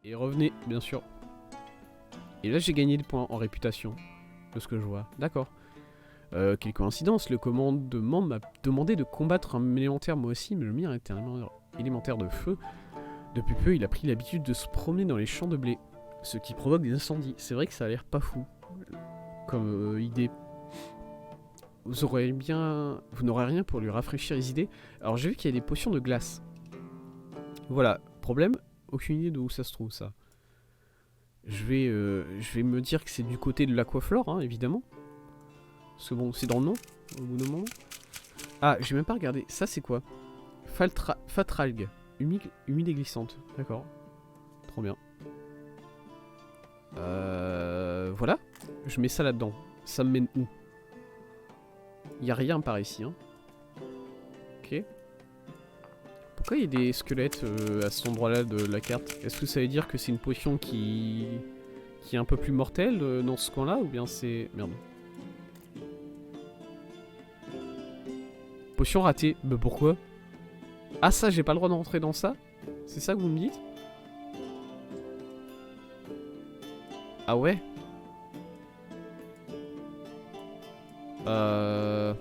Et revenez, bien sûr. Et là, j'ai gagné des points en réputation, de ce que je vois. D'accord. Quelle coïncidence, le commandement m'a demandé de combattre un élémentaire moi aussi, mais le mien était un élémentaire de feu. Depuis peu, il a pris l'habitude de se promener dans les champs de blé, ce qui provoque des incendies. C'est vrai que ça a l'air pas fou, comme idée. Vous n'aurez rien pour lui rafraîchir les idées. Alors j'ai vu qu'il y a des potions de glace. Voilà, problème, aucune idée d'où ça se trouve ça. Je vais me dire que c'est du côté de l'aquaflore, hein, évidemment. Parce que bon, c'est dans le nom, au bout d'un moment. Ah, j'ai même pas regardé. Ça, c'est quoi? Fatralgue. Humide et glissante. D'accord. Trop bien. Voilà. Je mets ça là-dedans. Ça me mène où? Y a rien par ici, hein. Ok. Pourquoi il y a des squelettes à cet endroit-là de la carte? Est-ce que ça veut dire que c'est une potion qui est un peu plus mortelle dans ce coin-là? Ou bien c'est... Merde. Potion ratée. Mais pourquoi? Ah ça, j'ai pas le droit de rentrer dans ça? C'est ça que vous me dites? Ah ouais? Bah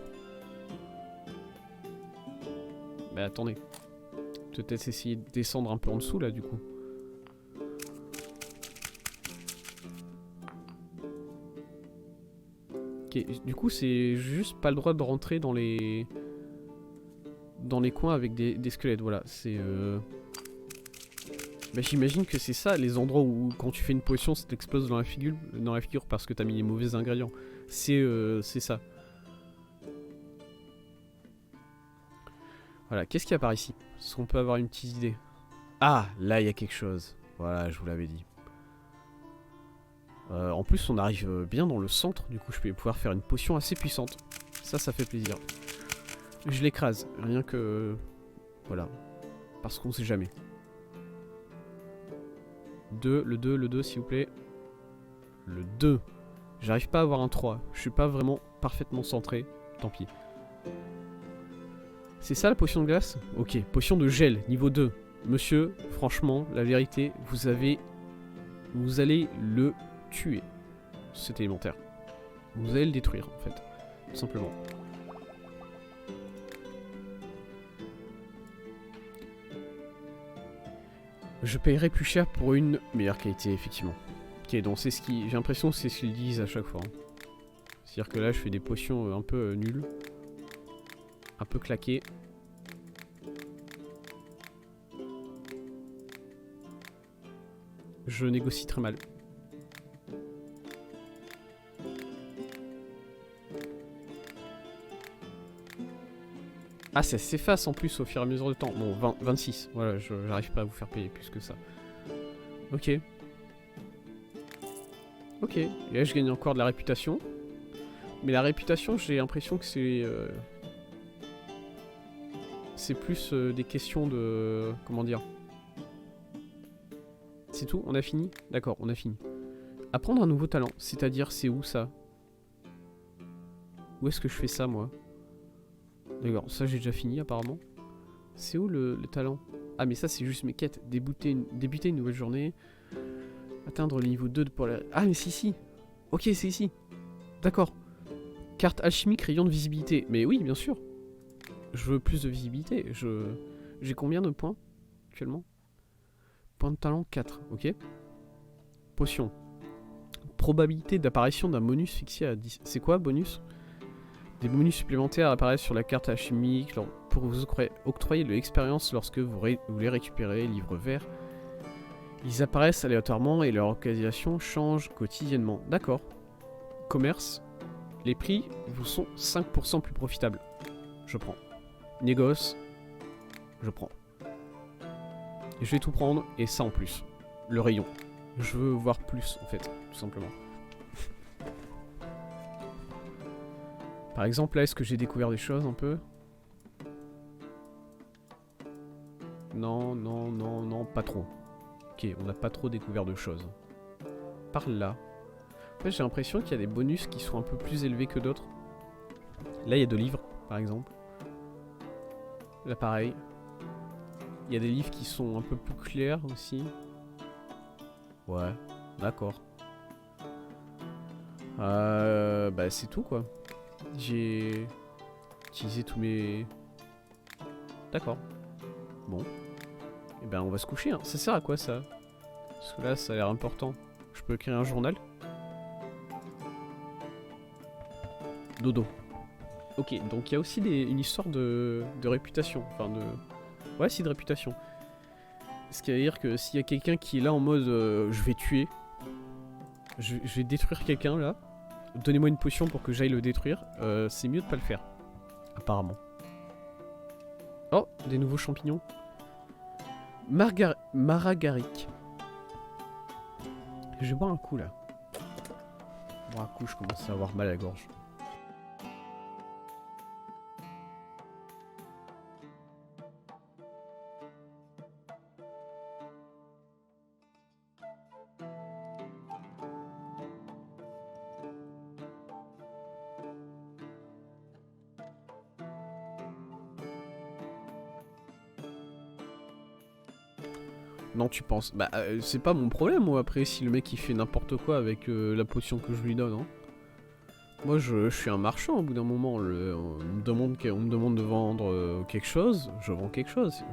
attendez. Peut-être essayer de descendre un peu en dessous là du coup. Ok, du coup c'est juste pas le droit de rentrer dans les coins avec des squelettes, voilà. C'est bah, j'imagine que c'est ça, les endroits où quand tu fais une potion ça t'explose dans la figure parce que t'as mis les mauvais ingrédients. C'est ça. Voilà, qu'est-ce qu'il y a par ici? Est-ce qu'on peut avoir une petite idée? Ah, là il y a quelque chose. Voilà, je vous l'avais dit. En plus on arrive bien dans le centre, du coup je vais pouvoir faire une potion assez puissante. Ça fait plaisir. Je l'écrase, rien que... Voilà. Parce qu'on sait jamais. Le 2 s'il vous plaît. Le 2. J'arrive pas à avoir un 3. Je suis pas vraiment parfaitement centré. Tant pis. C'est ça la potion de glace? Ok, potion de gel, niveau 2. Monsieur, franchement, la vérité, vous allez le tuer. Cet élémentaire. Vous allez le détruire, en fait. Tout simplement. Je paierai plus cher pour une meilleure qualité, effectivement. Ok, donc c'est ce qui... J'ai l'impression que c'est ce qu'ils disent à chaque fois. Hein. C'est-à-dire que là, je fais des potions un peu nulles. Un peu claquées. Je négocie très mal. Ah, ça s'efface en plus au fur et à mesure du temps. Bon, 26. Voilà, j'arrive pas à vous faire payer plus que ça. Ok. Ok. Et là, je gagne encore de la réputation. Mais la réputation, j'ai l'impression que c'est... c'est plus des questions de... Comment dire? C'est tout? On a fini? D'accord, on a fini. Apprendre un nouveau talent. C'est-à-dire, c'est où ça? Où est-ce que je fais ça, moi? D'accord, ça j'ai déjà fini apparemment. C'est où le talent? Ah mais ça c'est juste mes quêtes. Débuter une nouvelle journée. Atteindre le niveau 2 pour la... Ah mais c'est ici. Ok, c'est ici. D'accord. Carte alchimique, rayon de visibilité. Mais oui, bien sûr. Je veux plus de visibilité. J'ai combien de points actuellement? Points de talent 4, ok. Potion. Probabilité d'apparition d'un bonus fixé à 10. C'est quoi bonus? Des bonus supplémentaires apparaissent sur la carte alchimique pour vous octroyer de l'expérience lorsque vous les récupérez, livre vert. Ils apparaissent aléatoirement et leur localisation change quotidiennement. D'accord. Commerce. Les prix vous sont 5% plus profitables. Je prends. Négoce. Je prends. Et je vais tout prendre et ça en plus. Le rayon. Je veux voir plus en fait, tout simplement. Par exemple, là, est-ce que j'ai découvert des choses un peu? Non, non, non, non, pas trop. Ok, on n'a pas trop découvert de choses. Par là. En fait, j'ai l'impression qu'il y a des bonus qui sont un peu plus élevés que d'autres. Là, il y a 2 livres, par exemple. Là, pareil. Il y a des livres qui sont un peu plus clairs aussi. Ouais, d'accord. Bah c'est tout quoi. J'ai utilisé tous mes... D'accord. Bon. Et ben on va se coucher, hein. Ça sert à quoi ça? Parce que là ça a l'air important. Je peux écrire un journal. Dodo. Ok, donc il y a aussi une histoire de réputation. Enfin de... Ouais, si, de réputation. Ce qui veut dire que s'il y a quelqu'un qui est là en mode je vais tuer, je vais détruire quelqu'un là, donnez-moi une potion pour que j'aille le détruire, c'est mieux de pas le faire. Apparemment. Oh, des nouveaux champignons. Maragaric. Je vais boire un coup là. Boire un coup, je commence à avoir mal à la gorge. Non, tu penses? Bah, c'est pas mon problème, moi, après, si le mec il fait n'importe quoi avec la potion que je lui donne, hein. Moi, je suis un marchand au bout d'un moment. On me demande de vendre quelque chose, je vends quelque chose.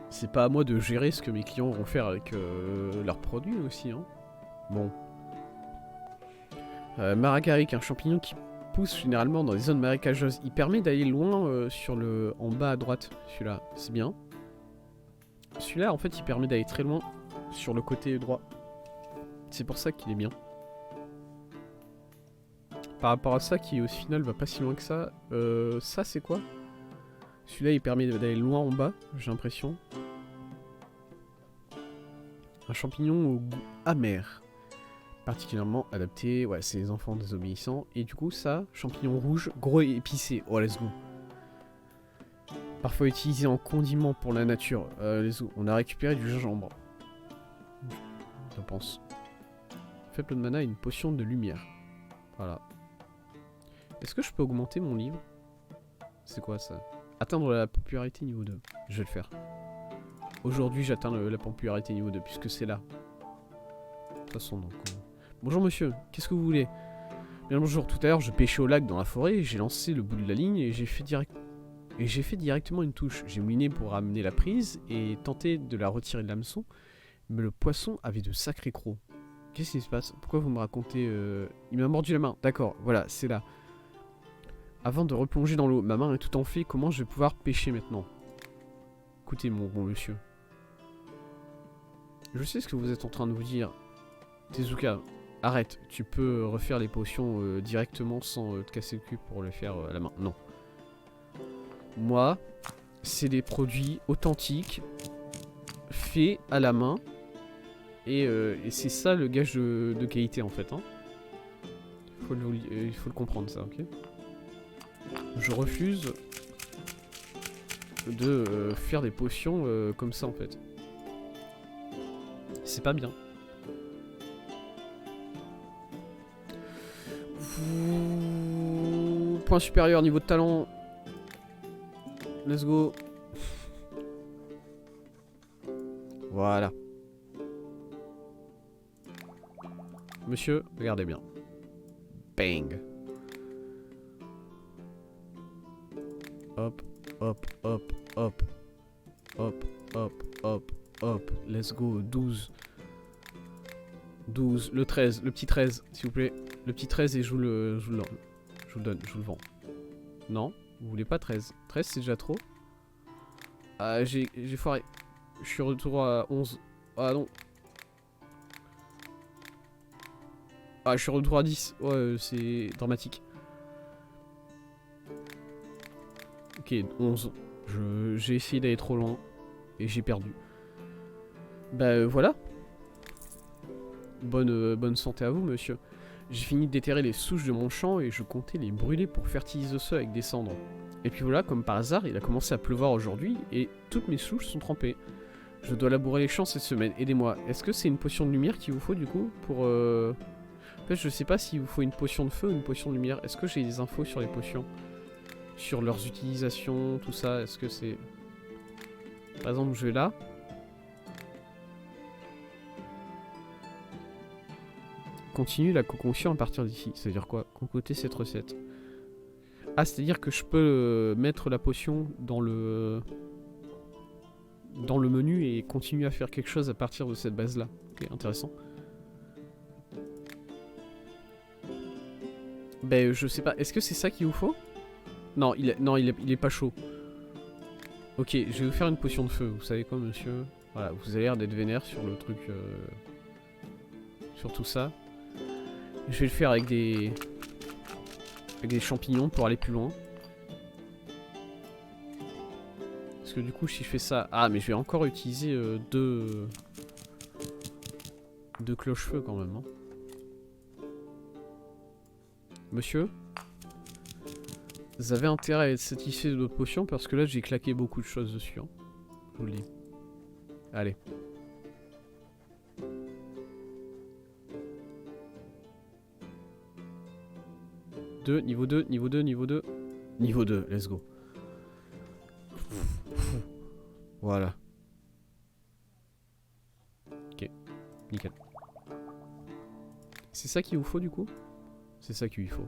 C'est pas à moi de gérer ce que mes clients vont faire avec leurs produits aussi, hein. Bon. Maragaric, un champignon qui pousse généralement dans les zones marécageuses. Il permet d'aller loin en bas à droite, celui-là. C'est bien. Celui-là, en fait, il permet d'aller très loin sur le côté droit. C'est pour ça qu'il est bien. Par rapport à ça, qui au final va pas si loin que ça. Ça, c'est quoi? Celui-là, il permet d'aller loin en bas, j'ai l'impression. Un champignon au goût amer. Particulièrement adapté. Ouais, c'est les enfants désobéissants. Et du coup, ça, champignon rouge, gros et épicé. Oh, let's go. Parfois utilisé en condiment pour la nature. On a récupéré du gingembre. Je pense. Faible de mana et une potion de lumière. Voilà. Est-ce que je peux augmenter mon livre? C'est quoi ça? Atteindre la popularité niveau 2. Je vais le faire. Aujourd'hui j'atteins la popularité niveau 2 puisque c'est là. De toute façon donc... Bonjour monsieur, qu'est-ce que vous voulez? Bien bonjour, tout à l'heure je pêchais au lac dans la forêt, j'ai lancé le bout de la ligne et j'ai fait directement une touche. J'ai mouliné pour ramener la prise et tenté de la retirer de l'hameçon, mais le poisson avait de sacrés crocs. Qu'est-ce qui se passe? Pourquoi vous me racontez Il m'a mordu la main. D'accord, voilà, c'est là. Avant de replonger dans l'eau, ma main est tout enflée, comment je vais pouvoir pêcher maintenant? Écoutez mon bon monsieur. Je sais ce que vous êtes en train de vous dire. Tezuka, arrête, tu peux refaire les potions directement sans te casser le cul pour le faire à la main. Non. Moi, c'est des produits authentiques, faits à la main, et c'est ça le gage de qualité en fait. Hein. Il faut le comprendre ça, ok? Je refuse de faire des potions comme ça en fait. C'est pas bien. Point supérieur, niveau de talent. Let's go. Voilà. Monsieur, regardez bien. Bang. Hop, hop, hop, hop. Hop, hop, hop, hop. Let's go. 12. 12. Le 13. Le petit 13, s'il vous plaît. Le petit 13 et je vous le donne. Je vous le vends. Non, vous voulez pas 13. 13, c'est déjà trop. Ah, j'ai foiré. Je suis retour à 11. Ah non. Ah, je suis retour à 10. Ouais, c'est dramatique. Ok, 11. J'ai essayé d'aller trop loin. Et j'ai perdu. Bah voilà. Bonne santé à vous, monsieur. J'ai fini de déterrer les souches de mon champ et je comptais les brûler pour fertiliser le sol avec des cendres. Et puis voilà, comme par hasard, il a commencé à pleuvoir aujourd'hui et toutes mes souches sont trempées. Je dois labourer les champs cette semaine, aidez-moi. Est-ce que c'est une potion de lumière qu'il vous faut du coup pour... En fait, je sais pas s'il vous faut une potion de feu ou une potion de lumière. Est-ce que j'ai des infos sur les potions? Sur leurs utilisations, tout ça, est-ce que c'est... Par exemple, je vais là. continue la concoction à partir d'ici. Ça veut dire quoi? Concocter cette recette. Ah, c'est-à-dire que je peux mettre la potion dans le menu et continuer à faire quelque chose à partir de cette base-là. Ok, intéressant. Ben, je sais pas. Est-ce que c'est ça qu'il vous faut? Non, il est pas chaud. Ok, je vais vous faire une potion de feu. Vous savez quoi, monsieur? Voilà, vous avez l'air d'être vénère sur le truc... sur tout ça. Je vais le faire avec des champignons pour aller plus loin. Parce que du coup, si je fais ça... Ah, mais je vais encore utiliser deux cloches-feu quand même. Hein. Monsieur, vous avez intérêt à être satisfait de notre potion parce que là, j'ai claqué beaucoup de choses dessus. Hein. Je vous le dis. Allez. Niveau 2, niveau 2, niveau 2. Niveau 2, let's go. Voilà. Ok, nickel. C'est ça qu'il vous faut du coup? C'est ça qu'il lui faut.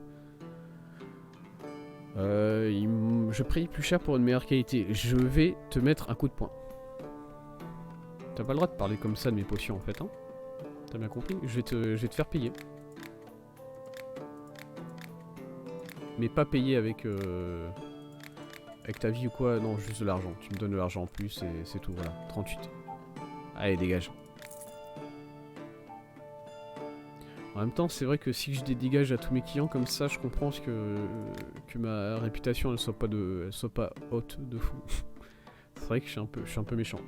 Je paye plus cher pour une meilleure qualité. Je vais te mettre un coup de poing. T'as pas le droit de parler comme ça de mes potions en fait, hein? T'as bien compris? Je vais te faire payer. Mais pas payer avec ta vie ou quoi, non, juste de l'argent. Tu me donnes de l'argent en plus et c'est tout, voilà. 38. Allez, dégage. En même temps, c'est vrai que si je dégage à tous mes clients comme ça, je comprends que ma réputation elle soit pas haute de fou. C'est vrai que je suis un peu méchant.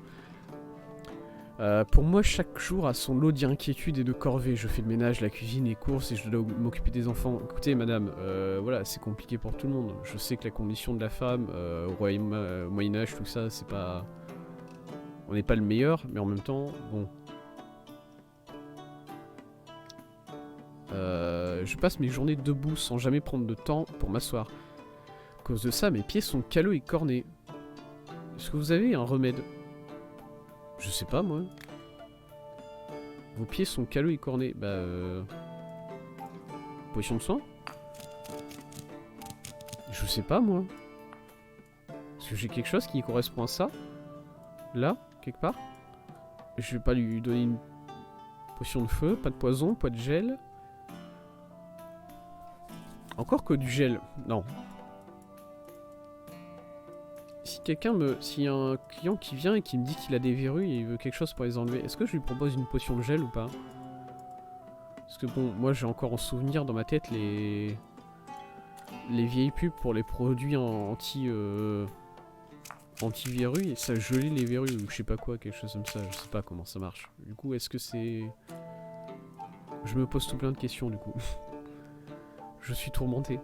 Pour moi, chaque jour a son lot d'inquiétudes et de corvées. Je fais le ménage, la cuisine, les courses et je dois m'occuper des enfants. Écoutez, madame, voilà, c'est compliqué pour tout le monde. Je sais que la condition de la femme, au Moyen-Âge, tout ça, c'est pas... On n'est pas le meilleur, mais en même temps, bon... je passe mes journées debout sans jamais prendre de temps pour m'asseoir. À cause de ça, mes pieds sont calleux et cornés. Est-ce que vous avez un remède? Je sais pas, moi. Vos pieds sont calleux et cornés. Bah, potion de soin? Je sais pas, moi. Est-ce que j'ai quelque chose qui correspond à ça? Là, quelque part? Je vais pas lui donner une potion de feu, pas de poison, pas de gel. Encore que du gel. Non. S'il y a un client qui vient et qui me dit qu'il a des verrues et il veut quelque chose pour les enlever, est-ce que je lui propose une potion de gel ou pas? Parce que bon, moi j'ai encore en souvenir dans ma tête les vieilles pubs pour les produits anti-verrues et ça gelait les verrues ou je sais pas quoi, quelque chose comme ça, je sais pas comment ça marche. Du coup, est-ce que c'est... Je me pose tout plein de questions du coup. Je suis tourmenté.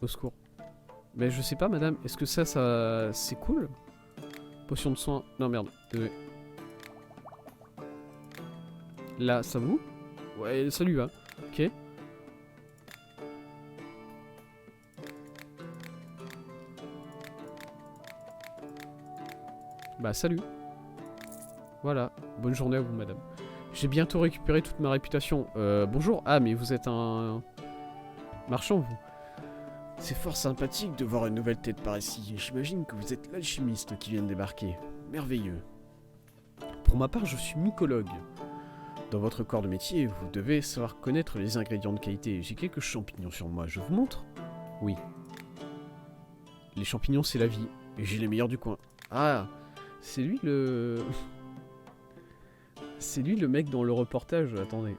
Au secours. Mais je sais pas, madame, est-ce que ça c'est cool? Potion de soin... Non, merde, désolé. Là, ça vous? Ouais, salut, hein. Ok. Bah, salut. Voilà, bonne journée à vous, madame. J'ai bientôt récupéré toute ma réputation. Bonjour. Ah, mais vous êtes un... marchand, vous? C'est fort sympathique de voir une nouvelle tête par ici. J'imagine que vous êtes l'alchimiste qui vient de débarquer. Merveilleux. Pour ma part, je suis mycologue. Dans votre corps de métier, vous devez savoir connaître les ingrédients de qualité. J'ai quelques champignons sur moi, je vous montre? Oui. Les champignons, c'est la vie. Et j'ai les meilleurs du coin. Ah, c'est lui le... C'est lui le mec dans le reportage, attendez.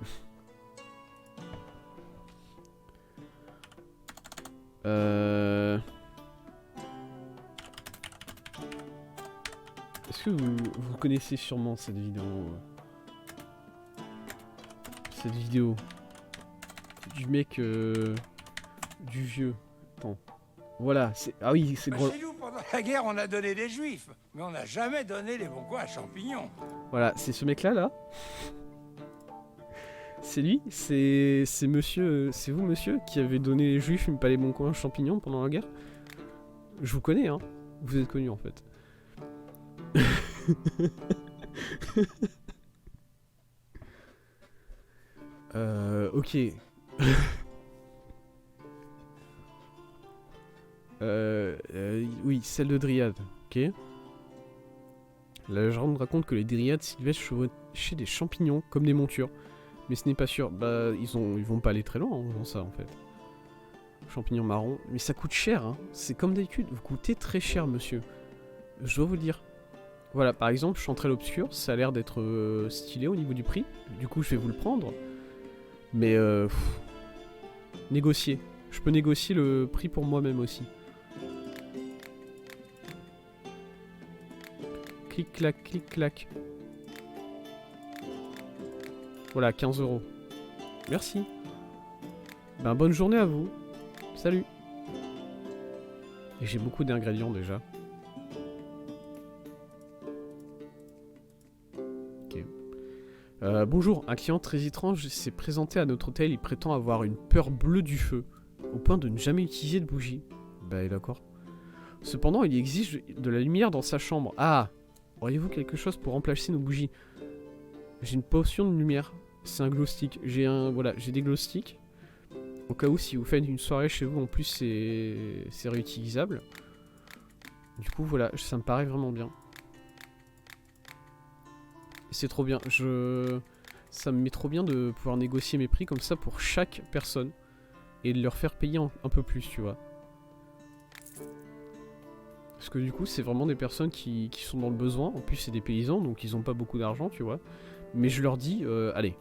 Est-ce que vous connaissez sûrement cette vidéo? Cette vidéo du mec du vieux. Attends. Voilà, c'est... Ah oui, c'est gros. Chez nous, pendant la guerre, on a donné des juifs, mais on n'a jamais donné les bons coins à champignons. Voilà, c'est ce mec-là, là. C'est lui, c'est monsieur, c'est vous, monsieur, qui avez donné les juifs, mais pas les bons coins champignons pendant la guerre. Je vous connais, hein. Vous êtes connu, en fait. Ok. Oui, celle de Dryade. Ok. La légende raconte que les Dryades sylvestres chevauchaient des champignons comme des montures. Mais ce n'est pas sûr. Bah, ils vont pas aller très loin en faisant ça, en fait. Champignons marrons. Mais ça coûte cher, hein. C'est comme d'habitude. Vous coûtez très cher, monsieur. Je dois vous le dire. Voilà, par exemple, Chanterelle Obscure, ça a l'air d'être stylé au niveau du prix. Du coup, je vais vous le prendre. Mais, négocier. Je peux négocier le prix pour moi-même aussi. Clic-clac, clic-clac. Voilà, 15 €. Merci. Ben, bonne journée à vous. Salut. Et j'ai beaucoup d'ingrédients déjà. Ok. Bonjour, un client très étrange s'est présenté à notre hôtel. Il prétend avoir une peur bleue du feu, au point de ne jamais utiliser de bougie. Bah d'accord. Cependant, il exige de la lumière dans sa chambre. Ah, auriez-vous quelque chose pour remplacer nos bougies? J'ai une potion de lumière. C'est un glow stick. J'ai des glow sticks. Au cas où, si vous faites une soirée chez vous, en plus, c'est réutilisable. Du coup, voilà, ça me paraît vraiment bien. C'est trop bien. Ça me met trop bien de pouvoir négocier mes prix comme ça pour chaque personne. Et de leur faire payer un peu plus, tu vois. Parce que du coup, c'est vraiment des personnes qui sont dans le besoin. En plus, c'est des paysans, donc ils ont pas beaucoup d'argent, tu vois. Mais je leur dis, allez,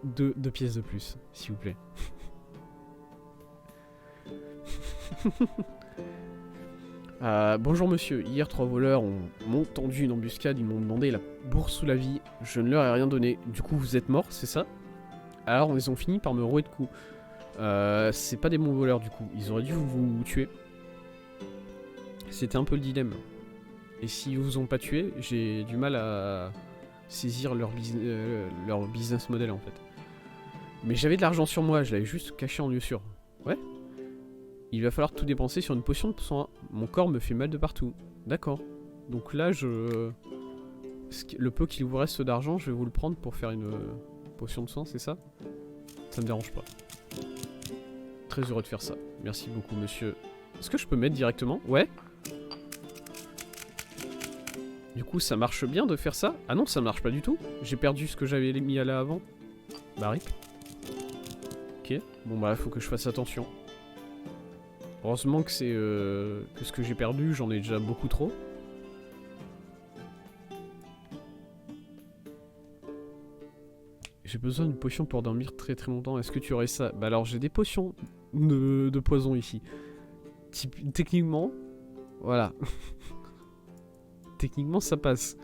deux pièces de plus, s'il vous plaît. Bonjour monsieur, hier 3 voleurs m'ont tendu une embuscade, ils m'ont demandé la bourse ou la vie, je ne leur ai rien donné. Du coup, vous êtes morts, c'est ça? Alors, ils ont fini par me rouer de coups. C'est pas des bons voleurs, du coup. Ils auraient dû vous tuer. C'était un peu le dilemme. Et s'ils vous ont pas tué, j'ai du mal à saisir leur business model, en fait. Mais j'avais de l'argent sur moi, je l'avais juste caché en lieu sûr. Ouais. Il va falloir tout dépenser sur une potion de soin. Mon corps me fait mal de partout. D'accord. Donc là, le peu qu'il vous reste d'argent, je vais vous le prendre pour faire une potion de soin, c'est ça? Ça me dérange pas. Très heureux de faire ça. Merci beaucoup, monsieur. Est-ce que je peux mettre directement? Ouais. Du coup, ça marche bien de faire ça? Ah non, ça marche pas du tout. J'ai perdu ce que j'avais mis à là avant. Bah, rip. Ok. Bon, bah, faut que je fasse attention. Heureusement que c'est que ce que j'ai perdu, j'en ai déjà beaucoup trop. J'ai besoin d'une potion pour dormir très très longtemps. Est-ce que tu aurais ça? Bah alors j'ai des potions de poison ici. Techniquement, voilà. Techniquement ça passe.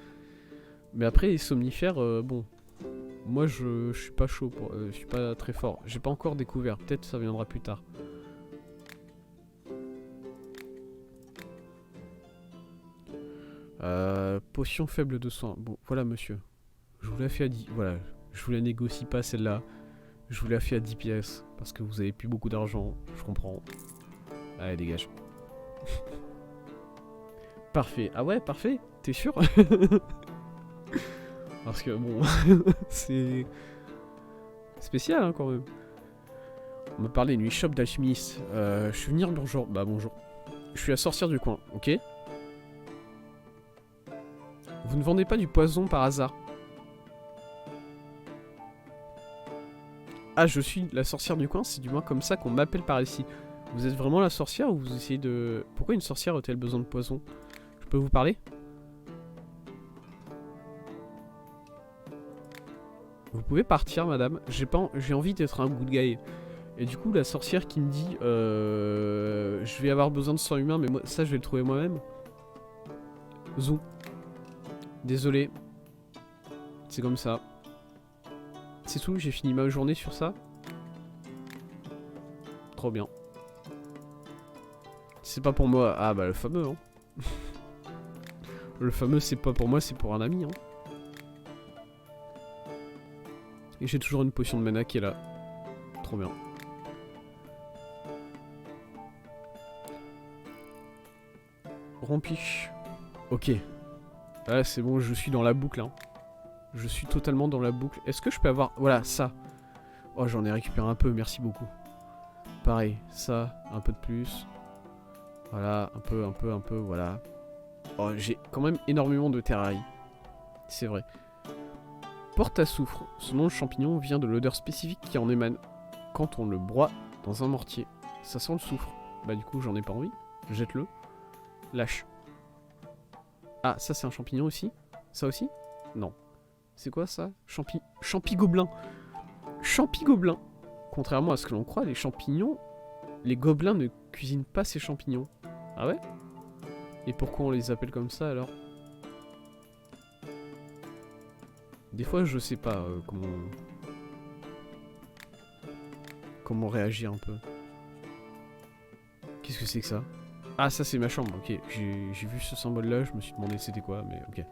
Mais après les somnifères, bon. Moi je suis pas chaud, je suis pas très fort. J'ai pas encore découvert, peut-être ça viendra plus tard. Potion faible de soin. Bon, voilà monsieur. Je vous la fais à 10. Voilà. Je vous la négocie pas celle-là. Je vous la fais à 10 pièces. Parce que vous avez plus beaucoup d'argent. Je comprends. Allez, dégage. Parfait. Ah ouais, parfait. T'es sûr? Parce que bon. C'est spécial hein, quand même. On m'a parlé d'une shop d'alchimiste. Je suis venu bonjour. Bah bonjour. Je suis la sorcière du coin, ok? Vous ne vendez pas du poison par hasard? Ah, je suis la sorcière du coin, c'est du moins comme ça qu'on m'appelle par ici. Vous êtes vraiment la sorcière ou vous essayez de... Pourquoi une sorcière a-t-elle besoin de poison? Je peux vous parler? Vous pouvez partir, madame. J'ai envie d'être un good guy. Et du coup, la sorcière qui me dit... je vais avoir besoin de sang humain, mais moi, ça, je vais le trouver moi-même. Zou. Désolé. C'est comme ça. C'est tout, j'ai fini ma journée sur ça. Trop bien. C'est pas pour moi. Ah bah le fameux, hein. Le fameux, c'est pas pour moi, c'est pour un ami, hein. Et j'ai toujours une potion de mana qui est là. Trop bien. Rempli. Ok. Ah, c'est bon, je suis dans la boucle, hein. Je suis totalement dans la boucle. Est-ce que je peux avoir... Voilà, ça. Oh, j'en ai récupéré un peu, merci beaucoup. Pareil, ça, un peu de plus. Voilà, un peu, voilà. Oh, j'ai quand même énormément de terrarie. C'est vrai. Porte à soufre. Ce nom de champignon vient de l'odeur spécifique qui en émane quand on le broie dans un mortier. Ça sent le soufre. Bah du coup, j'en ai pas envie. Jette-le. Lâche. Ah, ça c'est un champignon aussi? Ça aussi? Non. C'est quoi ça? Champi-gobelin. Champi-gobelin. Contrairement à ce que l'on croit, les champignons... Les gobelins ne cuisinent pas ces champignons. Ah ouais? Et pourquoi on les appelle comme ça alors? Des fois je sais pas comment réagir un peu. Qu'est-ce que c'est que ça? Ah ça c'est ma chambre, ok. J'ai vu ce symbole là, je me suis demandé c'était quoi, mais ok.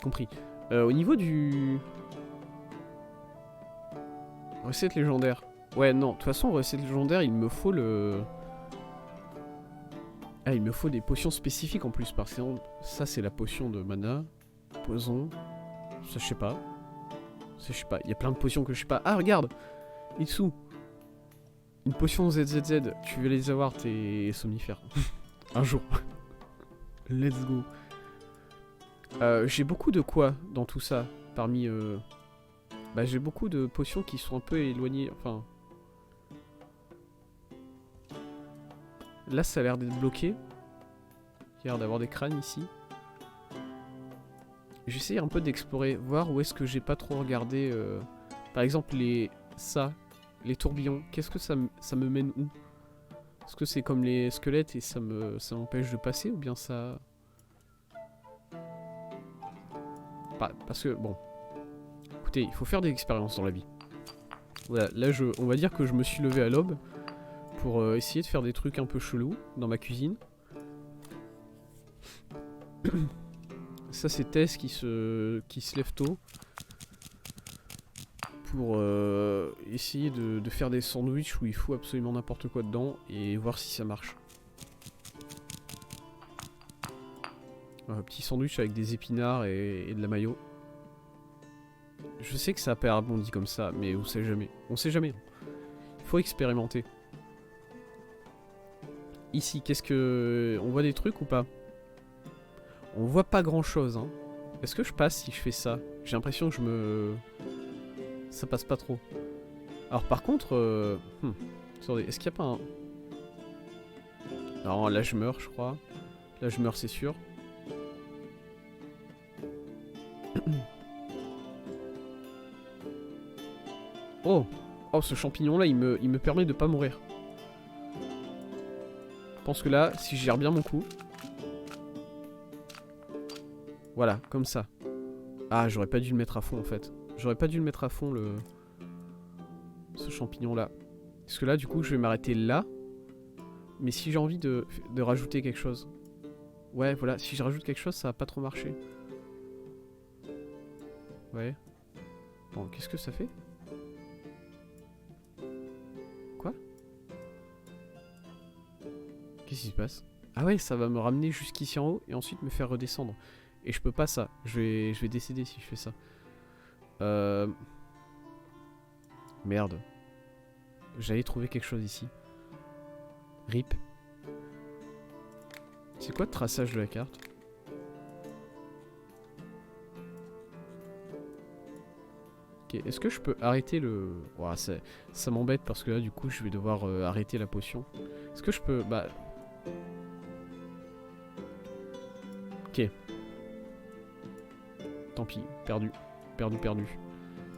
Compris. Au niveau du... Recette légendaire. Ouais non, de toute façon recette légendaire il me faut le... Ah il me faut des potions spécifiques en plus, parce que ça c'est la potion de mana. Poison. Ça je sais pas. Ça je sais pas, il y a plein de potions que je sais pas. Ah regarde Itsu. Une potion ZZZ, tu veux les avoir tes somnifères. Un jour. Let's go. J'ai beaucoup de quoi dans tout ça? Parmi... Bah j'ai beaucoup de potions qui sont un peu éloignées, enfin... Là ça a l'air d'être bloqué. Il y a l'air d'avoir des crânes ici. J'essaie un peu d'explorer, voir où est-ce que j'ai pas trop regardé. Par exemple les tourbillons. Qu'est-ce que ça me mène où? Est-ce que c'est comme les squelettes et ça m'empêche de passer ou bien ça... Parce que bon, écoutez, il faut faire des expériences dans la vie. Voilà, là on va dire que je me suis levé à l'aube pour essayer de faire des trucs un peu chelous dans ma cuisine. Ça c'est Tess qui se lève tôt pour essayer de faire des sandwichs où il faut absolument n'importe quoi dedans et voir si ça marche. Un petit sandwich avec des épinards et de la mayo. Je sais que ça a pas rebondi comme ça, mais on sait jamais. On sait jamais. Il faut expérimenter. Ici, qu'est-ce que... On voit des trucs ou pas? On voit pas grand chose, hein. Est-ce que je passe si je fais ça? J'ai l'impression que ça passe pas trop. Alors par contre... Attendez, est-ce qu'il n'y a pas un... Non, là je meurs, je crois. Là je meurs, c'est sûr. Oh! Oh, ce champignon-là, il me permet de pas mourir. Je pense que là, si je gère bien mon coup... Voilà, comme ça. Ah, j'aurais pas dû le mettre à fond, en fait. J'aurais pas dû le mettre à fond, ce champignon-là. Parce que là, du coup, je vais m'arrêter là. Mais si j'ai envie de rajouter quelque chose... Ouais, voilà, si je rajoute quelque chose, ça va pas trop marcher. Ouais. Bon, qu'est-ce que ça fait? Quoi? Qu'est-ce qui se passe? Ah ouais, ça va me ramener jusqu'ici en haut et ensuite me faire redescendre. Et je peux pas ça. Je vais décéder si je fais ça. Merde. J'allais trouver quelque chose ici. RIP. C'est quoi le traçage de la carte? Ok, est-ce que je peux arrêter le... Ouah, ça m'embête parce que là, du coup, je vais devoir arrêter la potion. Est-ce que je peux... Bah... Ok. Tant pis, perdu. Perdu.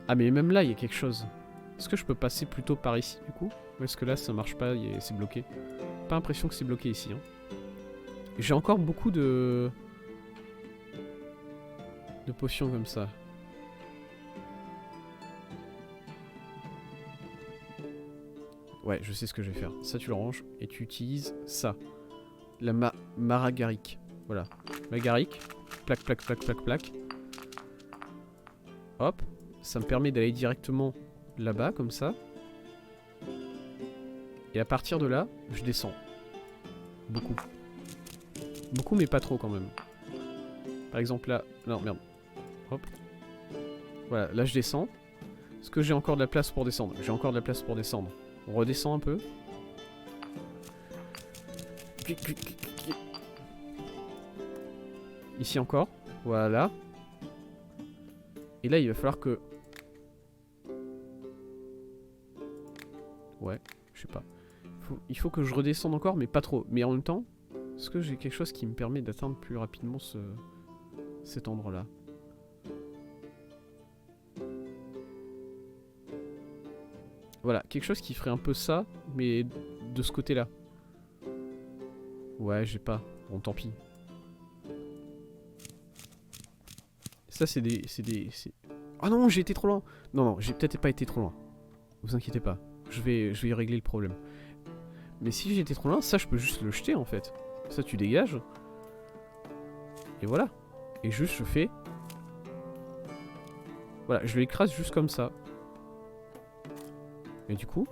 Ah, mais même là, il y a quelque chose. Est-ce que je peux passer plutôt par ici, du coup? Ou est-ce que là, ça marche pas, c'est bloqué? Pas l'impression que c'est bloqué ici, hein. J'ai encore beaucoup de potions comme ça. Ouais, je sais ce que je vais faire. Ça, tu le ranges et tu utilises ça. La maragarique. Voilà. Magarique. Plaque. Hop. Ça me permet d'aller directement là-bas, comme ça. Et à partir de là, je descends. Beaucoup. Beaucoup, mais pas trop quand même. Par exemple là... Non, merde. Hop. Voilà, là je descends. Est-ce que j'ai encore de la place pour descendre? J'ai encore de la place pour descendre. On redescend un peu. Ici encore. Voilà. Et là, il va falloir que... Ouais, je sais pas. Il faut que je redescende encore, mais pas trop. Mais en même temps, est-ce que j'ai quelque chose qui me permet d'atteindre plus rapidement cet endroit-là? Voilà, quelque chose qui ferait un peu ça, mais de ce côté-là. Ouais, j'ai pas. Bon, tant pis. Ça, c'est des... Ah non, j'ai été trop loin. Non, non, j'ai peut-être pas été trop loin. Vous inquiétez pas. Je vais y régler le problème. Mais si j'étais trop loin, ça, je peux juste le jeter, en fait. Ça, tu dégages. Et voilà. Et juste, je fais... Voilà, je l'écrase juste comme ça. Et du coup...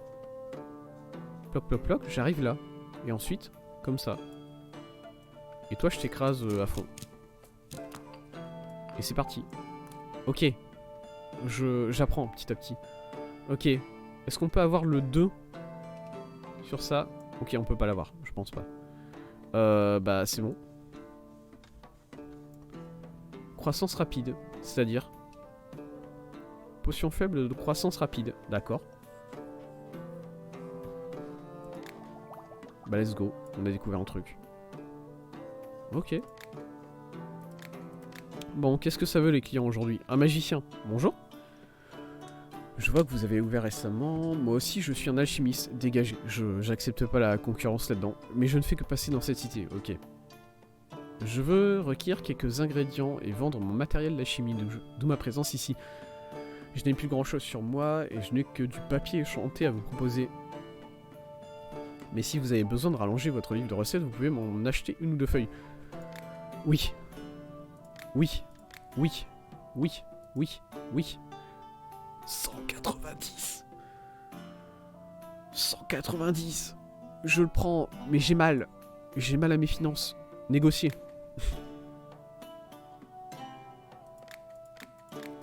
Ploc, ploc, ploc, j'arrive là. Et ensuite, comme ça. Et toi, je t'écrase à fond. Et c'est parti. Ok. J'apprends petit à petit. Ok. Est-ce qu'on peut avoir le 2 sur ça? Ok, on peut pas l'avoir. Je pense pas. Bah, c'est bon. Croissance rapide. C'est-à-dire... Potion faible de croissance rapide. D'accord. Bah, let's go. On a découvert un truc. Ok. Bon, qu'est-ce que ça veut les clients aujourd'hui? Un magicien. Bonjour. Je vois que vous avez ouvert récemment. Moi aussi, je suis un alchimiste. Dégagé. J'accepte pas la concurrence là-dedans. Mais je ne fais que passer dans cette cité. Ok. Je veux requérir quelques ingrédients et vendre mon matériel d'alchimie, d'où ma présence ici. Je n'ai plus grand-chose sur moi et je n'ai que du papier échancré à vous proposer. Mais si vous avez besoin de rallonger votre livre de recettes, vous pouvez m'en acheter une ou deux feuilles. Oui. Oui. Oui. Oui. Oui. Oui. 190. 190. Je le prends, mais j'ai mal. J'ai mal à mes finances. Négocier.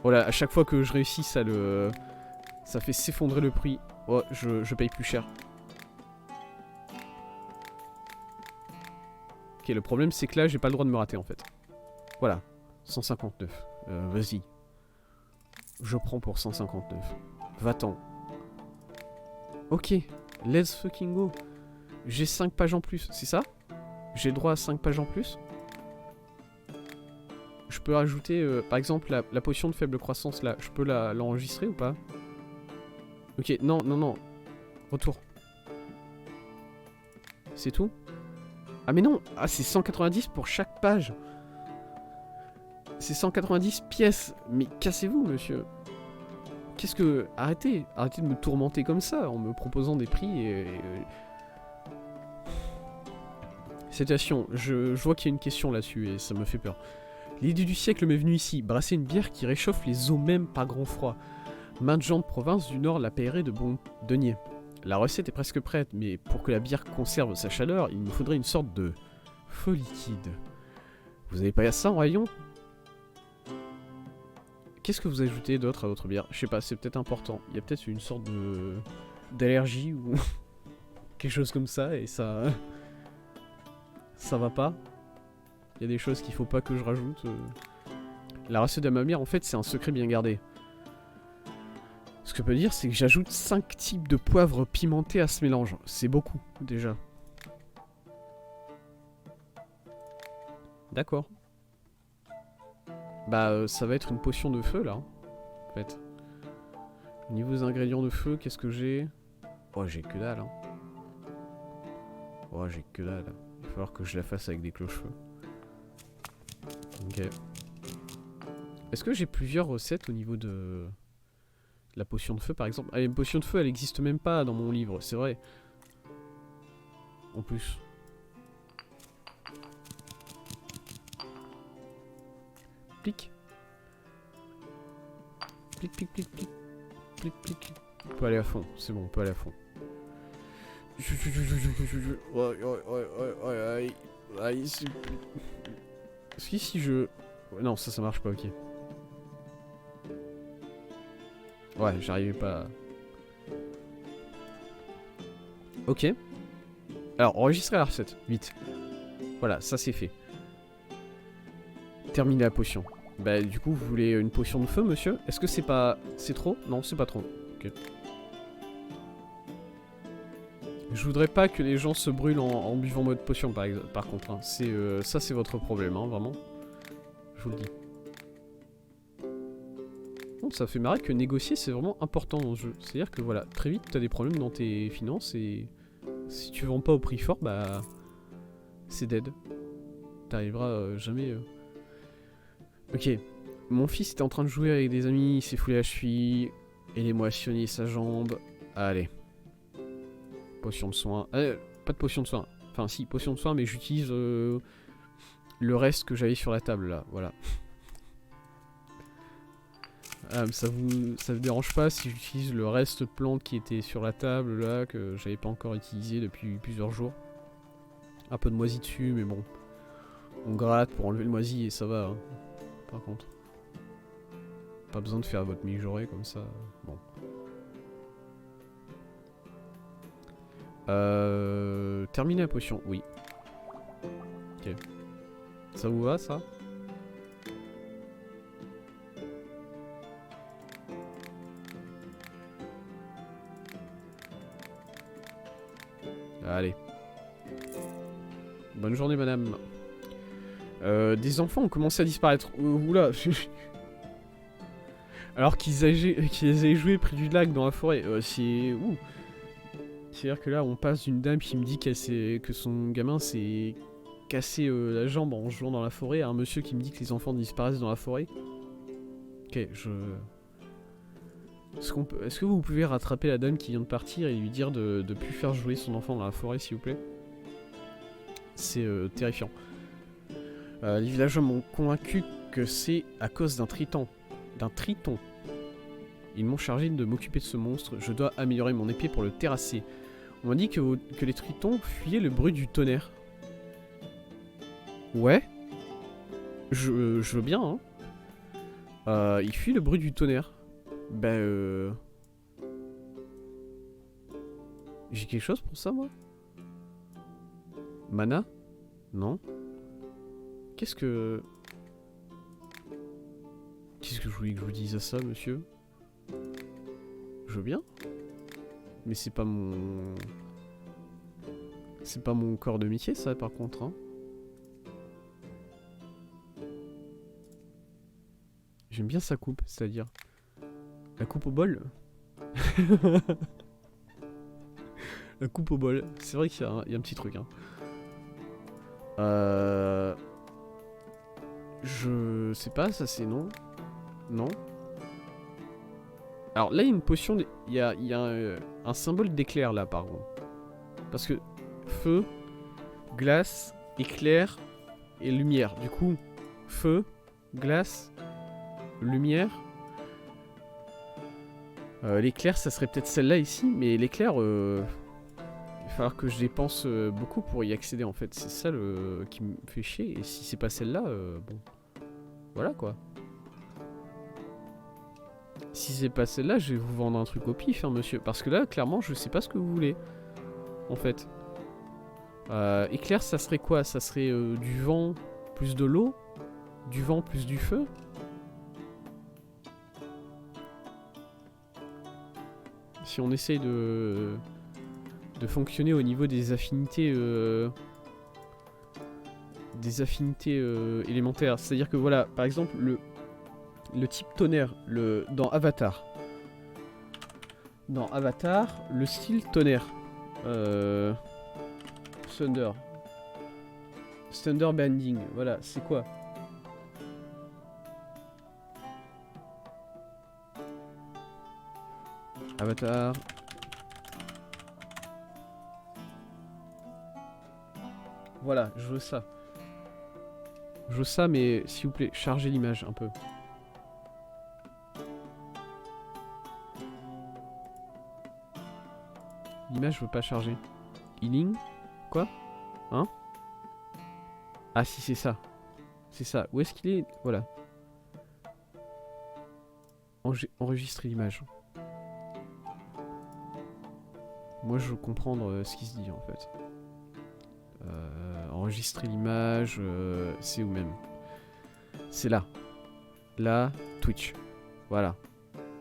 Voilà, à chaque fois que je réussis, ça fait s'effondrer le prix. Oh, je paye plus cher. Ok, le problème c'est que là, j'ai pas le droit de me rater en fait. Voilà, 159. Vas-y. Je prends pour 159. Va-t'en. Ok, let's fucking go. J'ai 5 pages en plus, c'est ça? J'ai le droit à 5 pages en plus? Je peux rajouter, par exemple, la potion de faible croissance là. Je peux l'enregistrer ou pas? Ok, non, non, non. Retour. C'est tout? Ah mais non! Ah, c'est 190 pour chaque page. C'est 190 pièces. Mais cassez-vous, monsieur. Qu'est-ce que... Arrêtez. Arrêtez de me tourmenter comme ça en me proposant des prix et... Citation. Je vois qu'il y a une question là-dessus et ça me fait peur. L'idée du siècle m'est venue ici. Brasser une bière qui réchauffe les eaux même par grand froid. Maintes gens de province du Nord la paieraient de bon denier. La recette est presque prête, mais pour que la bière conserve sa chaleur, il nous faudrait une sorte de feu liquide. Vous avez pas ça en rayon? Qu'est-ce que vous ajoutez d'autre à votre bière? Je sais pas, c'est peut-être important. Il y a peut-être une sorte d'allergie ou quelque chose comme ça et ça va pas. Il y a des choses qu'il faut pas que je rajoute. La recette de ma bière, en fait, c'est un secret bien gardé. Ce que je peux dire, c'est que j'ajoute 5 types de poivre pimenté à ce mélange. C'est beaucoup, déjà. D'accord. Bah, ça va être une potion de feu, là. En fait. Au niveau des ingrédients de feu, qu'est-ce que j'ai? Oh, j'ai que dalle, hein. Oh, j'ai que dalle. Il va falloir que je la fasse avec des cloches-feu. Ok. Est-ce que j'ai plusieurs recettes au niveau de... La potion de feu par exemple? Ah, une potion de feu elle existe même pas dans mon livre, c'est vrai. En plus. Plic. Plic, plic, plic, plic. Plic, plic, plic. On peut aller à fond, c'est bon, on peut aller à fond. Est-ce qu'ici je... Non, ça marche pas, ok. Ouais, j'arrivais pas à... Ok. Alors, enregistrez la recette, vite. Voilà, ça c'est fait. Terminez la potion. Bah, du coup, vous voulez une potion de feu, monsieur? Est-ce que c'est pas... C'est trop? Non, c'est pas trop. Ok. Je voudrais pas que les gens se brûlent en buvant votre potion, par contre. Hein. Ça, c'est votre problème, hein, vraiment. Je vous le dis. Bon, ça fait marrer que négocier, c'est vraiment important dans le jeu. C'est-à-dire que, voilà, très vite, t'as des problèmes dans tes finances et... Si tu vends pas au prix fort, bah... C'est dead. T'arriveras jamais... Ok. Mon fils était en train de jouer avec des amis, il s'est foulé la cheville. Aidez-moi à soigner sa jambe. Allez. Potion de soin. Pas de potion de soin. Enfin, si, potion de soin, mais j'utilise le reste que j'avais sur la table, là. Voilà. Ça vous dérange pas si j'utilise le reste de plantes qui était sur la table, là, que j'avais pas encore utilisé depuis plusieurs jours. Un peu de moisi dessus, mais bon. On gratte pour enlever le moisi et ça va, hein. Par contre. Pas besoin de faire votre mijaurée comme ça. Bon. Terminer la potion, oui. Ok. Ça vous va, ça? Allez. Bonne journée, madame. Des enfants ont commencé à disparaître. Oula. Alors qu'ils avaient joué près du lac dans la forêt. C'est... Ouh. C'est-à-dire que là, on passe d'une dame qui me dit que son gamin s'est cassé la jambe en jouant dans la forêt à un monsieur qui me dit que les enfants disparaissent dans la forêt. Ok, Est-ce que vous pouvez rattraper la dame qui vient de partir et lui dire de plus faire jouer son enfant dans la forêt, s'il vous plaît? C'est terrifiant. Les villageois m'ont convaincu que c'est à cause d'un triton. Ils m'ont chargé de m'occuper de ce monstre. Je dois améliorer mon épée pour le terrasser. On m'a dit que les tritons fuyaient le bruit du tonnerre. Ouais. Je veux bien, hein. Ils fuient le bruit du tonnerre. Ben J'ai quelque chose pour ça, moi? Mana? Non. Qu'est-ce que je voulais que je vous dise à ça, monsieur? Je veux bien. Mais c'est pas mon... C'est pas mon corps de métier, ça, par contre, hein. J'aime bien sa coupe, c'est-à-dire... La coupe au bol. La coupe au bol. C'est vrai qu'il y a un petit truc, hein. Je sais pas, ça c'est non. Non. Alors là, il y a une potion... Il y a un symbole d'éclair, là, par contre. Parce que... Feu, glace, éclair et lumière. Du coup, feu, glace, lumière... l'éclair, ça serait peut-être celle-là ici, mais l'éclair, il va falloir que je dépense beaucoup pour y accéder en fait. C'est ça qui me fait chier. Et si c'est pas celle-là, bon, voilà quoi. Si c'est pas celle-là, je vais vous vendre un truc au pif, hein, monsieur. Parce que là, clairement, je sais pas ce que vous voulez, en fait. Éclair, ça serait quoi? Ça serait du vent plus de l'eau, du vent plus du feu. Si on essaye de fonctionner au niveau des affinités élémentaires, c'est-à-dire que voilà, par exemple le type tonnerre, dans Avatar, le style tonnerre, Thunder Banding, voilà, c'est quoi? Avatar. Voilà, je veux ça. Je veux ça, mais s'il vous plaît, chargez l'image un peu. L'image, je veux pas charger. Healing? Quoi? Hein? Ah si, c'est ça. C'est ça. Où est-ce qu'il est? Voilà. Enregistrer l'image. Moi, je veux comprendre ce qui se dit, en fait. Enregistrer l'image, c'est où même? C'est là. Là, Twitch. Voilà.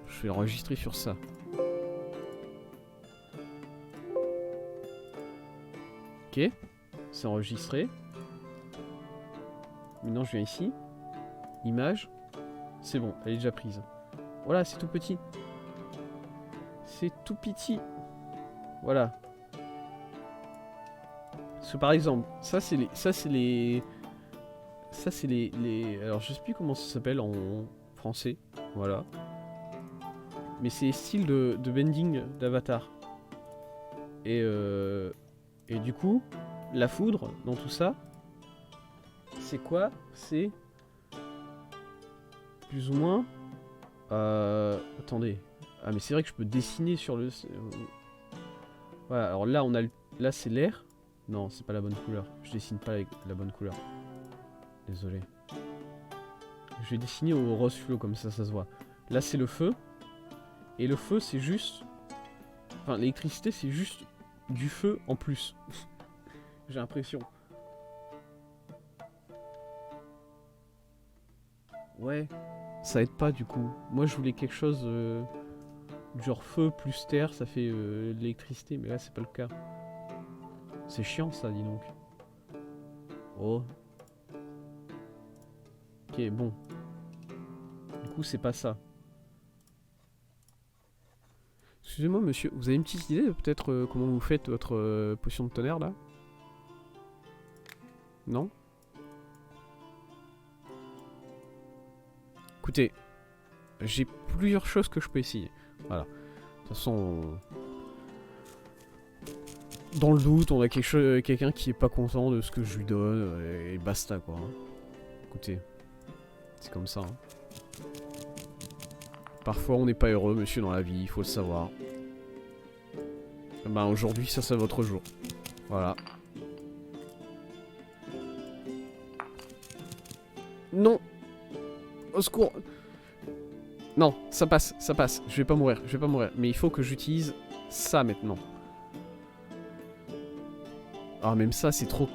Je vais enregistrer sur ça. Ok. C'est enregistré. Maintenant, je viens ici. Image. C'est bon, elle est déjà prise. Voilà, c'est tout petit. C'est tout petit. Voilà. Parce que par exemple, ça c'est les... Alors je sais plus comment ça s'appelle en français. Voilà. Mais c'est style de bending d'Avatar. Et du coup, la foudre dans tout ça, c'est quoi? C'est plus ou moins... attendez. Ah mais c'est vrai que je peux dessiner sur le... Voilà, alors là on a là c'est l'air. Non, c'est pas la bonne couleur. Je dessine pas avec la bonne couleur. Désolé. Je vais dessiner au rose fluo comme ça se voit. Là c'est le feu. Et le feu c'est juste... Enfin l'électricité c'est juste du feu en plus. J'ai l'impression. Ouais. Ça aide pas du coup. Moi je voulais quelque chose... genre feu plus terre, ça fait de l'électricité, mais là c'est pas le cas. C'est chiant ça, dis donc. Oh. Ok, bon. Du coup c'est pas ça. Excusez-moi monsieur, vous avez une petite idée de peut-être comment vous faites votre potion de tonnerre là? Non? Écoutez, j'ai plusieurs choses que je peux essayer. Voilà. De toute façon, dans le doute, on a quelqu'un qui est pas content de ce que je lui donne et basta quoi. Écoutez, c'est comme ça. Hein. Parfois, on n'est pas heureux, monsieur, dans la vie, il faut le savoir. Bah aujourd'hui, ça c'est votre jour. Voilà. Non. Au secours. Non, ça passe, ça passe. Je vais pas mourir, je vais pas mourir. Mais il faut que j'utilise ça maintenant. Ah, même ça, c'est trop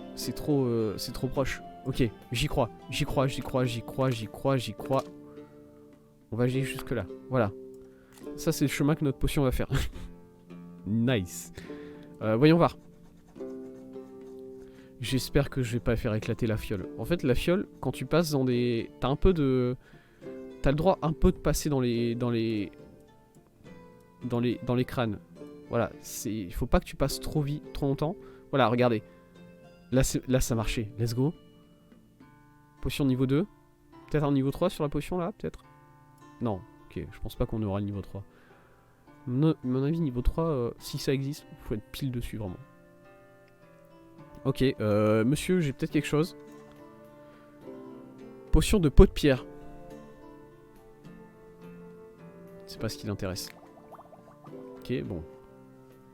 proche. Ok, j'y crois, j'y crois, j'y crois, j'y crois, j'y crois, j'y crois. On va aller jusque là. Voilà. Ça, c'est le chemin que notre potion va faire. Nice. Voyons voir. J'espère que je vais pas faire éclater la fiole. En fait, la fiole, quand tu passes dans des... T'as un peu de... T'as le droit un peu de passer dans les crânes. Voilà, il faut pas que tu passes trop vite, trop longtemps. Voilà, regardez. Là, ça marchait. Let's go. Potion niveau 2. Peut-être un niveau 3 sur la potion, là, peut-être. Non, ok, je pense pas qu'on aura le niveau 3. Mon avis, niveau 3, si ça existe, faut être pile dessus, vraiment. Ok, monsieur, j'ai peut-être quelque chose. Potion de peau de pierre. C'est pas ce qui l'intéresse. Ok, bon.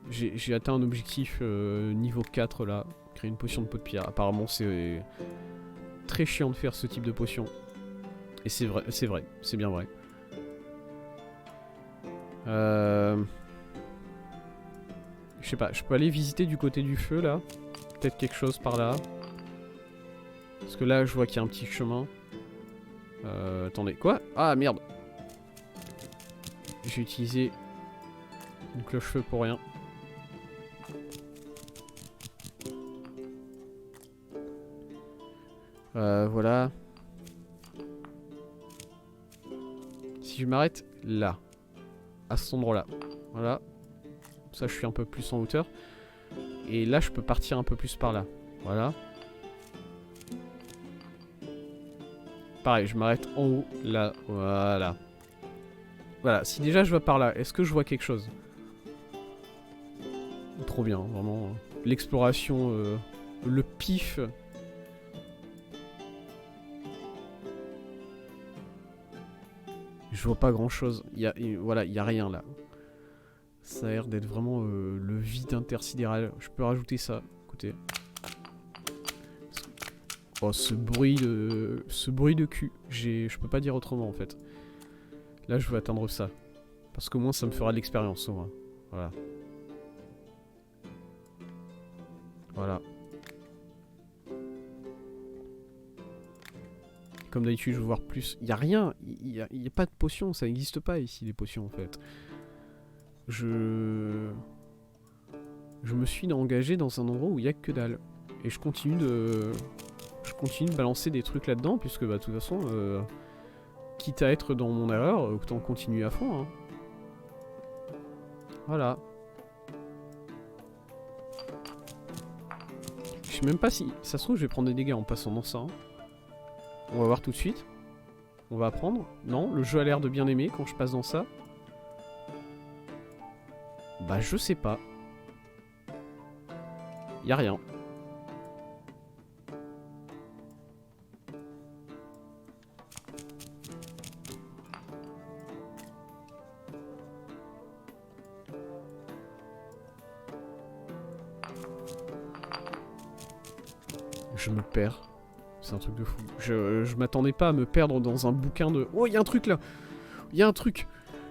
J'ai atteint un objectif niveau 4 là. Créer une potion de peau de pierre. Apparemment, c'est très chiant de faire ce type de potion. Et c'est vrai, c'est bien vrai. Je sais pas, je peux aller visiter du côté du feu là. Peut-être quelque chose par là. Parce que là, je vois qu'il y a un petit chemin. Attendez, quoi? Ah merde! J'ai utilisé une cloche-feu pour rien. Voilà. Si je m'arrête là, à cet endroit-là, voilà. Ça, je suis un peu plus en hauteur. Et là, je peux partir un peu plus par là. Voilà. Pareil, je m'arrête en haut, là. Voilà. Voilà, si déjà je vais par là, est-ce que je vois quelque chose? Trop bien, vraiment. L'exploration, le pif. Je vois pas grand-chose. Voilà, il y a rien là. Ça a l'air d'être vraiment le vide intersidéral. Je peux rajouter ça. Écoutez. Oh, ce bruit de cul. Je peux pas dire autrement en fait. Là, je veux atteindre ça. Parce qu'au moins, ça me fera de l'expérience au moins. Voilà. Voilà. Comme d'habitude, je veux voir plus. Il n'y a rien. Il y a pas de potions. Ça n'existe pas ici, les potions, en fait. Je me suis engagé dans un endroit où il n'y a que dalle. Et je continue de balancer des trucs là-dedans, puisque, bah, de toute façon, quitte à être dans mon erreur, autant continuer à fond, hein. Voilà. Je sais même pas si... Ça se trouve, je vais prendre des dégâts en passant dans ça, hein. On va voir tout de suite. On va apprendre. Non, le jeu a l'air de bien aimer quand je passe dans ça. Bah, je sais pas. Y'a rien. Je me perds. C'est un truc de fou. Je m'attendais pas à me perdre dans un bouquin de... Oh, il y a un truc là. Il y a un truc.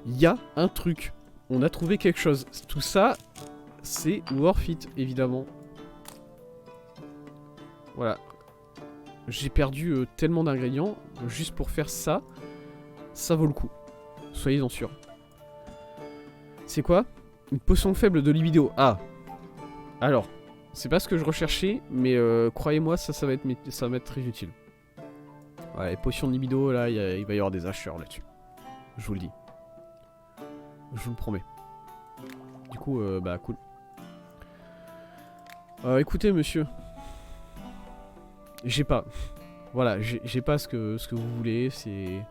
Il y a un truc. On a trouvé quelque chose. Tout ça, c'est worth it, évidemment. Voilà. J'ai perdu tellement d'ingrédients. Juste pour faire ça, ça vaut le coup. Soyez-en sûrs. C'est quoi? Une potion faible de libido. Ah. Alors... C'est pas ce que je recherchais, mais croyez-moi, ça va être très utile. Ouais, les potions de libido, là, il va y avoir des acheteurs là-dessus. Je vous le dis. Je vous le promets. Du coup, bah, cool. Écoutez, monsieur. J'ai pas. Voilà, j'ai pas ce que vous voulez, c'est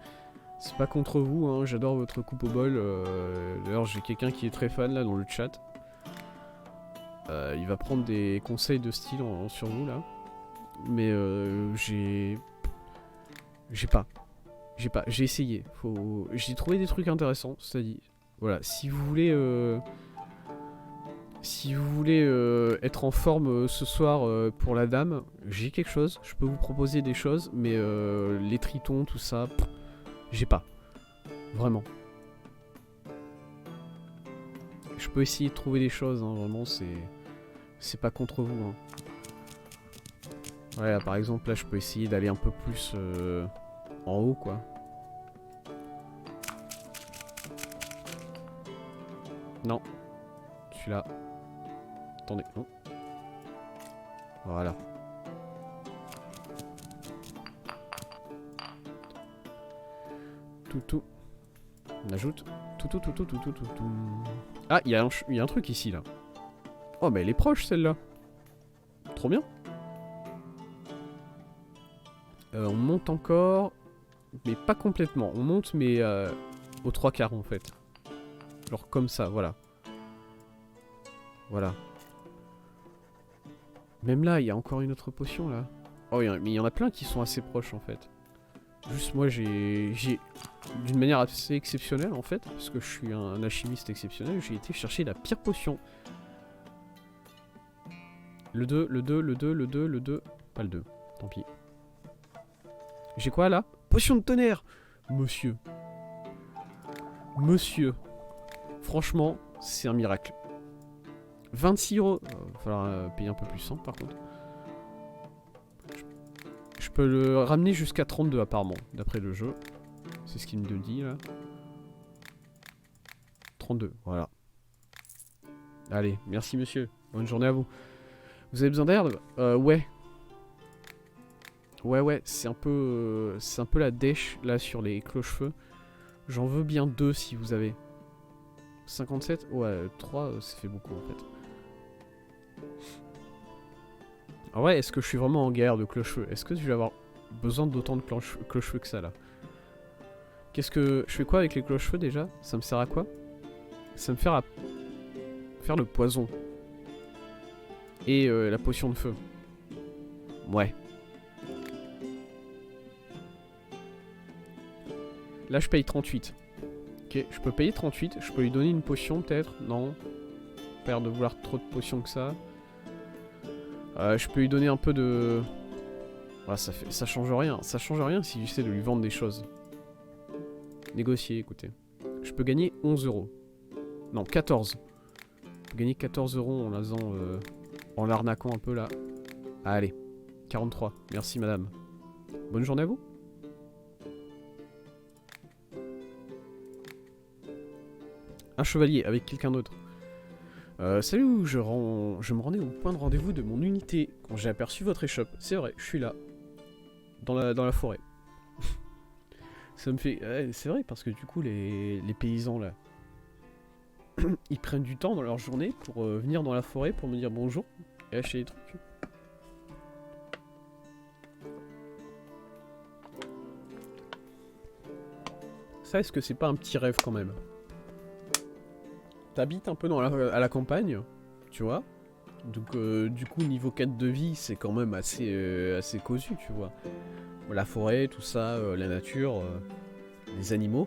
pas contre vous, hein, j'adore votre coupe au bol. D'ailleurs, j'ai quelqu'un qui est très fan, là, dans le chat. Il va prendre des conseils de style sur vous là. Mais j'ai pas. J'ai essayé. J'ai trouvé des trucs intéressants. C'est-à-dire, voilà, si vous voulez être en forme ce soir pour la dame, j'ai quelque chose. Je peux vous proposer des choses, mais les tritons, tout ça, j'ai pas. Vraiment. Je peux essayer de trouver des choses, hein, vraiment, c'est pas contre vous, hein. Ouais, par exemple, là, je peux essayer d'aller un peu plus en haut, quoi. Non. Celui-là. Attendez, non. Voilà. Tout. On ajoute. Tout. Ah, il y a un truc ici, là. Oh, mais elle est proche, celle-là. Trop bien. On monte encore. Mais pas complètement. On monte, mais aux 3/4, en fait. Genre comme ça, voilà. Voilà. Même là, il y a encore une autre potion, là. Oh, mais il y en a plein qui sont assez proches, en fait. Juste, moi, j'ai... D'une manière assez exceptionnelle, en fait, parce que je suis un alchimiste exceptionnel, j'ai été chercher la pire potion. Le 2. Pas le 2, tant pis. J'ai quoi, là? Potion de tonnerre! Monsieur. Franchement, c'est un miracle. 26 €. Il va falloir payer un peu plus, hein, par contre. Je peux le ramener jusqu'à 32, apparemment, d'après le jeu. C'est ce qu'il me dit, là. 32, voilà. Allez, merci, monsieur. Bonne journée à vous. Vous avez besoin d'herbe? Ouais. Ouais, c'est un peu la dèche, là, sur les cloches-feu. J'en veux bien 2, si vous avez. 57? Ouais, 3, ça fait beaucoup, en fait. Ah ouais, est-ce que je suis vraiment en guerre de cloche-feu? Est-ce que je vais avoir besoin d'autant de cloche-feu que ça, là? Qu'est-ce que... Je fais quoi avec les cloche-feu, déjà? Ça me sert à quoi? Ça me sert à... faire le poison. Et la potion de feu. Ouais. Là, je paye 38. Ok, je peux payer 38. Je peux lui donner une potion, peut-être? Non. Pas l'air de vouloir trop de potions que ça. Je peux lui donner un peu de... Ouais, ça change rien. Ça change rien si j'essaie de lui vendre des choses. Négocier, écoutez. Je peux gagner 11 €. Non, 14. Je peux gagner 14 € en lasant En l'arnaquant un peu là. Allez, 43. Merci madame. Bonne journée à vous. Un chevalier avec quelqu'un d'autre. Salut, je me rendais au point de rendez-vous de mon unité quand j'ai aperçu votre échoppe. C'est vrai, je suis là. Dans la forêt. Ça me fait... c'est vrai, parce que du coup, les paysans là, ils prennent du temps dans leur journée pour venir dans la forêt pour me dire bonjour et acheter des trucs. Ça, est-ce que c'est pas un petit rêve quand même? T'habites un peu à la campagne, tu vois. Donc du coup, niveau 4 de vie, c'est quand même assez cossu, tu vois. La forêt, tout ça, la nature, les animaux.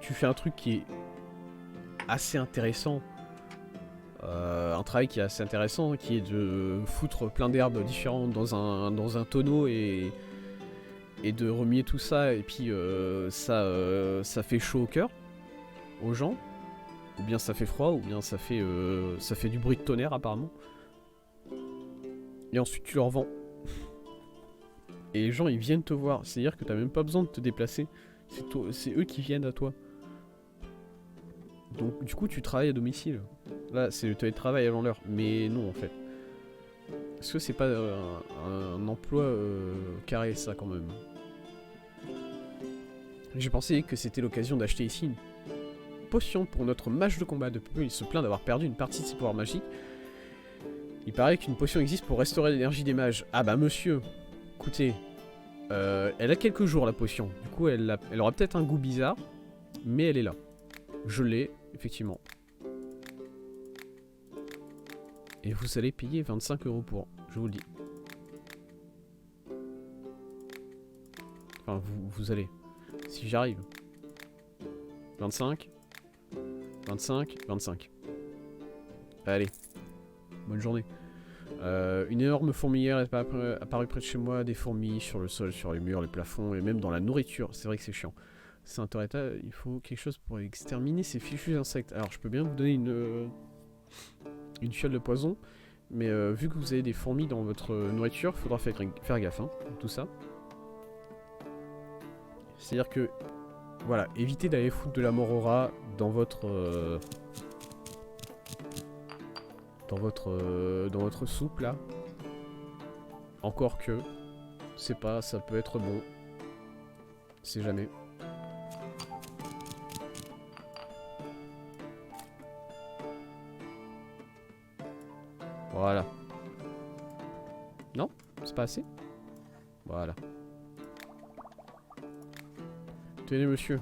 Tu fais un truc qui est assez intéressant. Un travail qui est assez intéressant, qui est de foutre plein d'herbes différentes dans un tonneau et de remuer tout ça. Et puis ça fait chaud au cœur aux gens. Ou bien ça fait froid, ou bien ça fait du bruit de tonnerre apparemment. Et ensuite tu leur vends. Et les gens ils viennent te voir, c'est-à-dire que t'as même pas besoin de te déplacer. C'est eux qui viennent à toi. Donc du coup tu travailles à domicile. Là c'est le télétravail avant l'heure, mais non en fait. Est-ce que c'est pas un emploi carré ça quand même? J'ai pensé que c'était l'occasion d'acheter ici une potion pour notre mage de combat. Depuis peu il se plaint d'avoir perdu une partie de ses pouvoirs magiques. Il paraît qu'une potion existe pour restaurer l'énergie des mages. Ah bah monsieur, écoutez, elle a quelques jours la potion. Du coup elle aura peut-être un goût bizarre, mais elle est là. Je l'ai, effectivement. Et vous allez payer 25 € pour, je vous le dis. Enfin, vous allez. Si j'arrive. 25. 25. 25. Allez. Bonne journée. Une énorme fourmilière est apparue près de chez moi. Des fourmis sur le sol, sur les murs, les plafonds et même dans la nourriture. C'est vrai que c'est chiant. C'est un torreta, il faut quelque chose pour exterminer ces fichus insectes. Alors je peux bien vous donner une fiole de poison. Mais vu que vous avez des fourmis dans votre nourriture, il faudra faire gaffe, hein, tout ça. C'est-à-dire que, voilà, évitez d'aller foutre de la mort au rat dans votre soupe là. Encore que, c'est pas, ça peut être bon. C'est jamais. Voilà. Non? C'est pas assez? Voilà. Tenez, monsieur.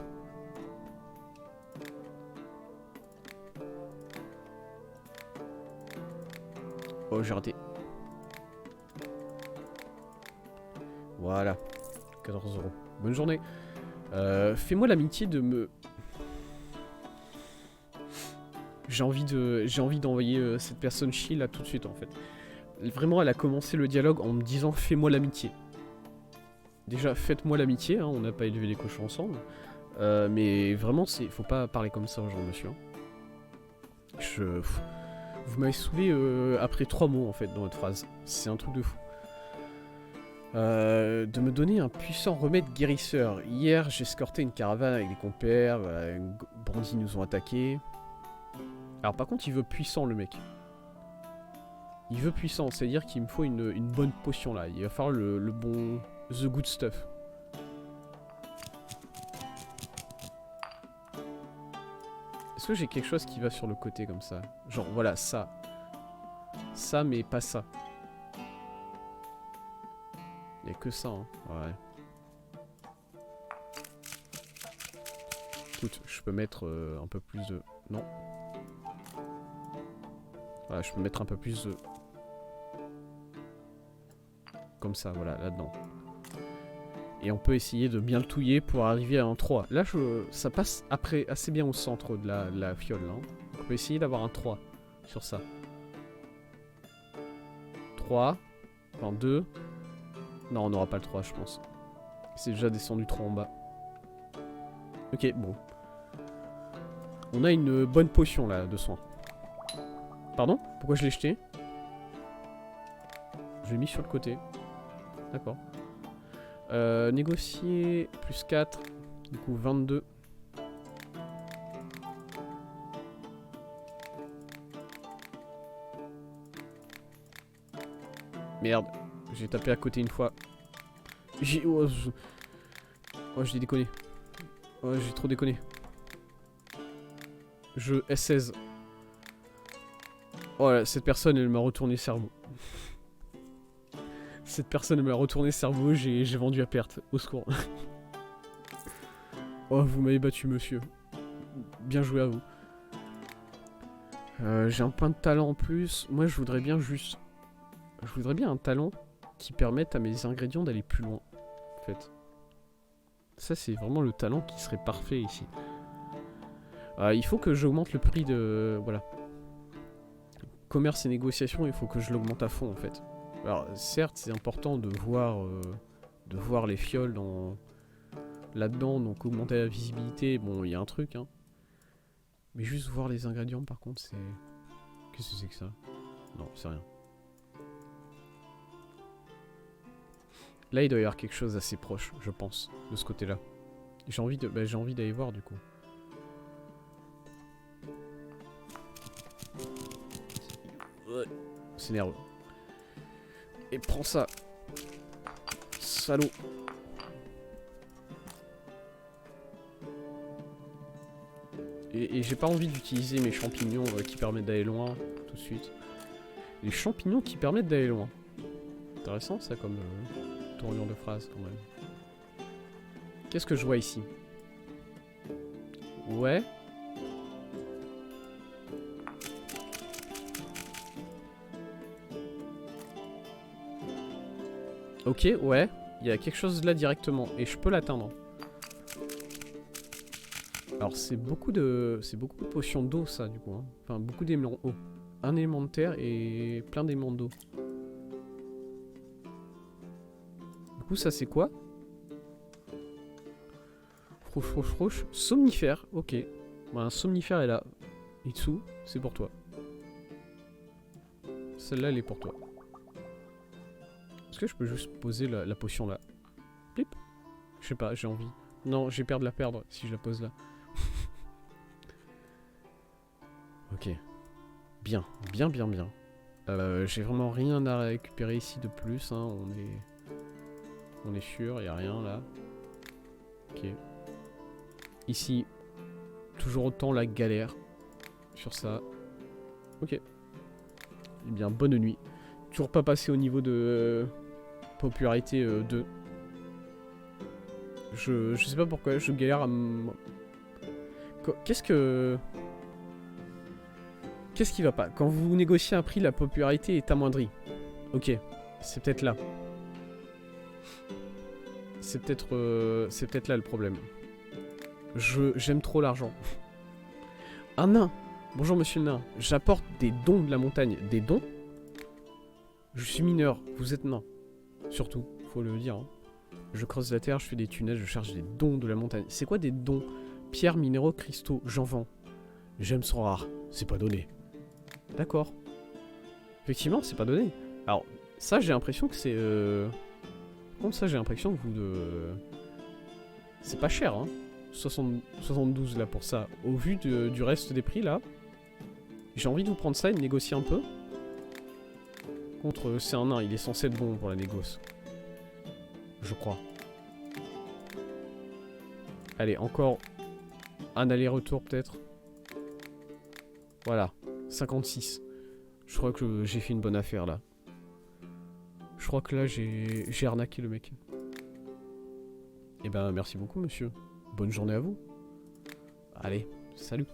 Oh, j'ai raté. Voilà. 14 €. Bonne journée. Fais-moi l'amitié de me... J'ai envie d'envoyer cette personne chier là tout de suite en fait. Vraiment, elle a commencé le dialogue en me disant fais-moi l'amitié. Déjà, faites-moi l'amitié, hein, on n'a pas élevé les cochons ensemble. Mais vraiment, faut pas parler comme ça aux gens, monsieur. Vous m'avez saoulé après 3 mots en fait dans votre phrase. C'est un truc de fou. De me donner un puissant remède guérisseur. Hier, j'ai escorté une caravane avec des compères, voilà, les bandits nous ont attaqués. Alors par contre, il veut puissant le mec. Il veut puissant, c'est-à-dire qu'il me faut une bonne potion là. Il va falloir le bon... The good stuff. Est-ce que j'ai quelque chose qui va sur le côté comme ça? Genre voilà, ça. Ça mais pas ça. Il y a que ça, hein. Ouais. Écoute, je peux mettre un peu plus de... Non. Voilà, je peux mettre un peu plus de... Comme ça, voilà, là-dedans. Et on peut essayer de bien le touiller pour arriver à un 3. Là, ça passe après assez bien au centre de la fiole. Hein. On peut essayer d'avoir un 3 sur ça. 3. Enfin 2. Non, on n'aura pas le 3, je pense. C'est déjà descendu trop en bas. Ok, bon. On a une bonne potion, là, de soin. Pardon? Pourquoi je l'ai jeté? Je l'ai mis sur le côté. D'accord. Négocier, plus 4. Du coup, 22. Merde, j'ai tapé à côté une fois. J'ai... Oh, j'ai déconné. Oh, j'ai trop déconné. Je S16. Oh là, cette personne, elle m'a retourné le cerveau. Cette personne, elle m'a retourné le cerveau, j'ai vendu à perte. Au secours. Oh, vous m'avez battu, monsieur. Bien joué à vous. J'ai un point de talent en plus. Moi, je voudrais bien juste... Je voudrais bien un talent qui permette à mes ingrédients d'aller plus loin, en fait. Ça, c'est vraiment le talent qui serait parfait ici. Il faut que j'augmente le prix de... Voilà. Commerce et négociation, il faut que je l'augmente à fond, en fait. Alors, certes, c'est important de voir les fioles dans... là-dedans, donc augmenter la visibilité. Bon, il y a un truc, hein. Mais juste voir les ingrédients, par contre, c'est... Qu'est-ce que c'est que ça? Non, c'est rien. Là, il doit y avoir quelque chose assez proche, je pense, de ce côté-là. J'ai envie d'aller voir, du coup. C'est nerveux. Et prends ça. Salaud. Et j'ai pas envie d'utiliser mes champignons qui permettent d'aller loin, tout de suite. Les champignons qui permettent d'aller loin. Intéressant, ça, comme... tournure de phrase quand même. Qu'est-ce que je vois ici? Ouais. Ok, ouais. Il y a quelque chose là directement. Et je peux l'atteindre. Alors c'est beaucoup de potions d'eau ça du coup. Hein. Enfin beaucoup d'éléments d'eau. Un élément de terre et plein d'éléments d'eau. Du coup ça c'est quoi? Frouche. Somnifère, ok. Bon, un somnifère est là. Itsu, c'est pour toi. Celle-là elle est pour toi. Est-ce que je peux juste poser la potion là? Plip. Je sais pas, j'ai envie. Non, j'ai peur de la perdre si je la pose là. Ok. Bien. J'ai vraiment rien à récupérer ici de plus. Hein. On est sûr, il n'y a rien là. Ok. Ici, toujours autant la galère sur ça. Ok. Eh bien, bonne nuit. Toujours pas passé au niveau de popularité 2. Je sais pas pourquoi, je galère à me... Qu'est-ce qui va pas? Quand vous négociez un prix, la popularité est amoindrie. Ok, c'est peut-être là. C'est peut-être là le problème. J'aime trop l'argent. Un nain. Bonjour monsieur le nain. J'apporte des dons de la montagne. Des dons? Je suis mineur, vous êtes nain. Surtout, faut le dire. Hein. Je creuse la terre, je fais des tunnels, je cherche des dons de la montagne. C'est quoi des dons? Pierres, minéraux, cristaux, j'en vends. J'aime sont rares, c'est pas donné. D'accord. Effectivement, c'est pas donné. Alors, ça j'ai l'impression que c'est... Par contre, ça j'ai l'impression que vous... C'est pas cher, hein. 72 là pour ça. Au vu du reste des prix là, j'ai envie de vous prendre ça et de négocier un peu. Contre, c'est un nain, il est censé être bon pour la négoce. Je crois. Allez, encore un aller-retour peut-être. Voilà, 56. Je crois que j'ai fait une bonne affaire là. Je crois que là j'ai arnaqué le mec. Eh ben merci beaucoup monsieur. Bonne journée à vous. Allez, salut.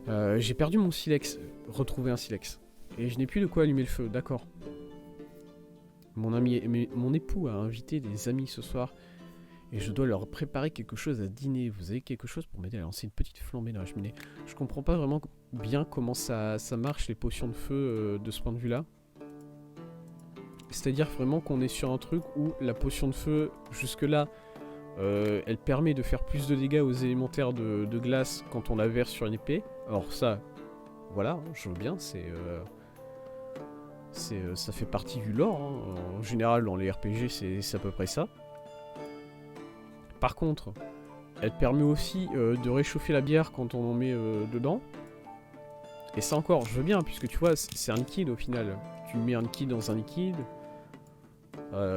J'ai perdu mon silex. Retrouver un silex. Et je n'ai plus de quoi allumer le feu, d'accord. Mon époux a invité des amis ce soir. Et je dois leur préparer quelque chose à dîner. Vous avez quelque chose pour m'aider à lancer une petite flambée dans la cheminée? Je comprends pas vraiment bien comment ça marche les potions de feu de ce point de vue là. C'est-à-dire vraiment qu'on est sur un truc où la potion de feu, jusque là, elle permet de faire plus de dégâts aux élémentaires de glace quand on la verse sur une épée. Alors ça, voilà, hein, je veux bien, ça fait partie du lore, hein. En général, dans les RPG, c'est à peu près ça. Par contre, elle permet aussi de réchauffer la bière quand on en met dedans. Et ça encore, je veux bien, puisque tu vois, c'est un liquide au final. Tu mets un liquide dans un liquide,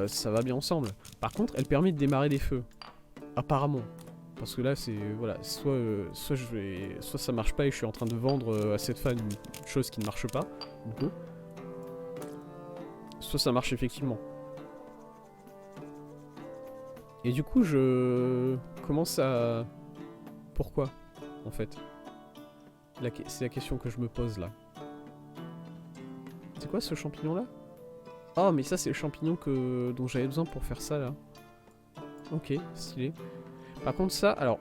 ça va bien ensemble. Par contre, elle permet de démarrer des feux. Apparemment. Parce que là, c'est... Voilà, soit ça marche pas et je suis en train de vendre à cette fan une chose qui ne marche pas, du coup. Soit ça marche effectivement. Et du coup, je commence à... Pourquoi, en fait? C'est la question que je me pose, là. C'est quoi, ce champignon-là? Oh, mais ça, c'est le champignon dont j'avais besoin pour faire ça, là. Ok, stylé. Par contre, ça, alors...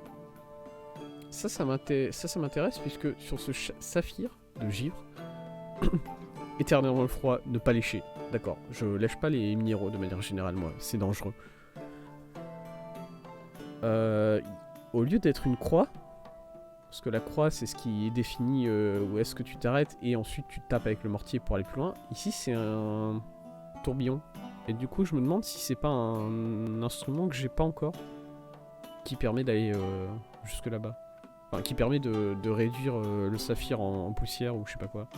Ça m'intéresse, puisque sur ce saphir de givre... éternellement le froid, ne pas lécher. D'accord, je lèche pas les minéraux de manière générale, moi. C'est dangereux. Au lieu d'être une croix... Parce que la croix, c'est ce qui définit où est-ce que tu t'arrêtes et ensuite tu tapes avec le mortier pour aller plus loin. Ici, c'est un tourbillon. Et du coup, je me demande si c'est pas un instrument que j'ai pas encore qui permet d'aller jusque là-bas. Enfin, qui permet de réduire le saphir en poussière ou je sais pas quoi.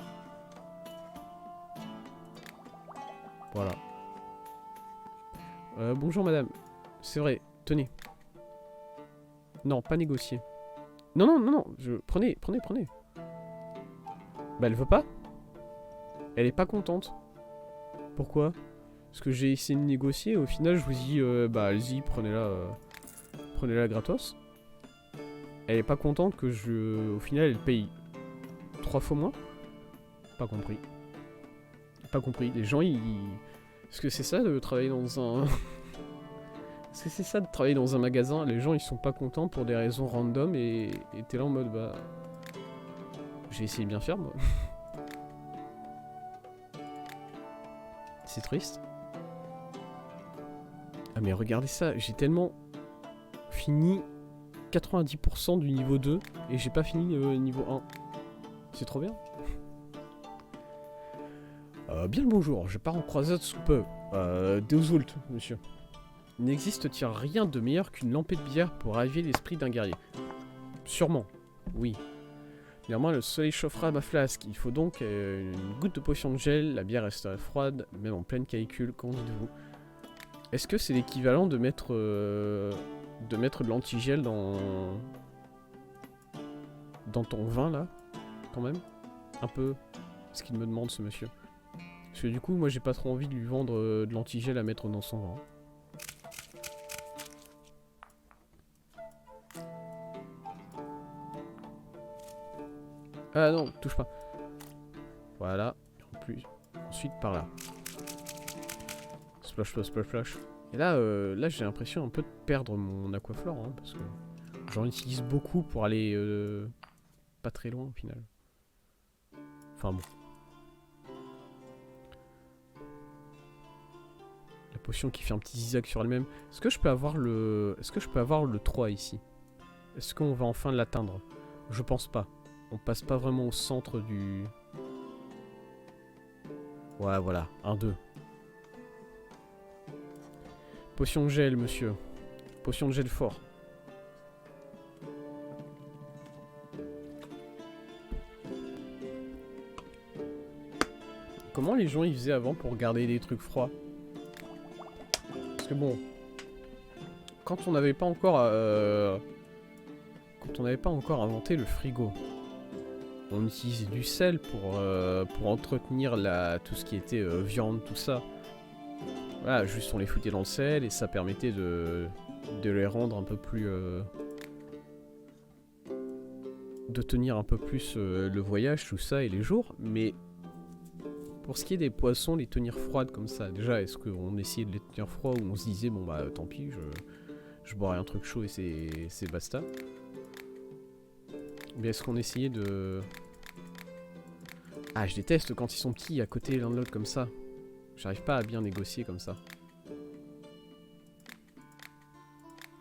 Voilà. Bonjour madame. C'est vrai, tenez. Non, pas négocier. Non, prenez. Bah elle veut pas. Elle est pas contente. Pourquoi? Parce que j'ai essayé de négocier et au final je vous dis bah allez-y, prenez-la gratos. Elle est pas contente que au final elle paye 3 fois moins. Pas compris. Pas compris. Les gens ils... Est-ce que c'est ça de travailler dans un... Est-ce que c'est ça de travailler dans un magasin? Les gens ils sont pas contents pour des raisons random et t'es là en mode bah... J'ai essayé de bien faire moi. C'est triste. Ah mais regardez ça, j'ai tellement fini 90% du niveau 2 et j'ai pas fini le niveau 1. C'est trop bien. Bien le bonjour, je pars en croisade sous peu. Deusult, monsieur. N'existe-t-il rien de meilleur qu'une lampée de bière pour raviver l'esprit d'un guerrier? Sûrement, oui. Néanmoins, le soleil chauffera ma flasque. Il faut donc une goutte de potion de gel. La bière resterait froide, même en pleine canicule. Qu'en dites-vous? Est-ce que c'est l'équivalent de mettre de l'antigel dans ton vin, là? Quand même? Un peu ce qu'il me demande, ce monsieur. Parce que du coup, moi, j'ai pas trop envie de lui vendre de l'antigel à mettre dans son vin. Ah non, touche pas. Voilà. En plus, ensuite par là. Splash, splash, splash, splash. Et là, là j'ai l'impression un peu de perdre mon aquaflore, hein, parce que j'en utilise beaucoup pour aller pas très loin au final. Enfin bon. La potion qui fait un petit zigzag sur elle-même. Est-ce que je peux avoir le 3 ici? Est-ce qu'on va enfin l'atteindre? Je pense pas. On passe pas vraiment au centre du... Ouais, voilà. 1-2. Potion de gel, monsieur. Potion de gel fort. Comment les gens ils faisaient avant pour garder des trucs froids? Parce que bon... Quand on n'avait pas encore... Quand on n'avait pas encore inventé le frigo, on utilisait du sel pour entretenir tout ce qui était viande, tout ça. Voilà, juste on les foutait dans le sel et ça permettait de les rendre un peu plus... de tenir un peu plus le voyage, tout ça, et les jours. Mais pour ce qui est des poissons, les tenir froides comme ça, déjà, est-ce qu'on essayait de les tenir froids ou on se disait, bon bah tant pis, je boirai un truc chaud et c'est basta? Ou bien est-ce qu'on essayait de... Ah, je déteste quand ils sont petits à côté l'un de l'autre comme ça. J'arrive pas à bien négocier comme ça.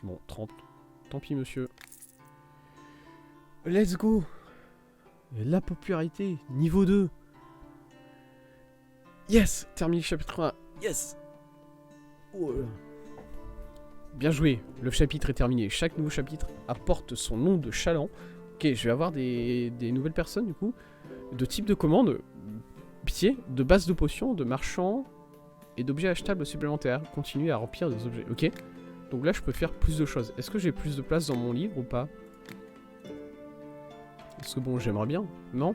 Bon, 30. Tant pis, monsieur. Let's go. La popularité, niveau 2. Yes, terminé le chapitre 1. Yes. Oh là. Bien joué, le chapitre est terminé. Chaque nouveau chapitre apporte son nom de chaland. Ok, je vais avoir des nouvelles personnes du coup. De type de commande, pitié, de base de potions, de marchands et d'objets achetables supplémentaires. Continuer à remplir des objets. Ok, donc là je peux faire plus de choses. Est-ce que j'ai plus de place dans mon livre ou pas? Parce que bon, j'aimerais bien, non?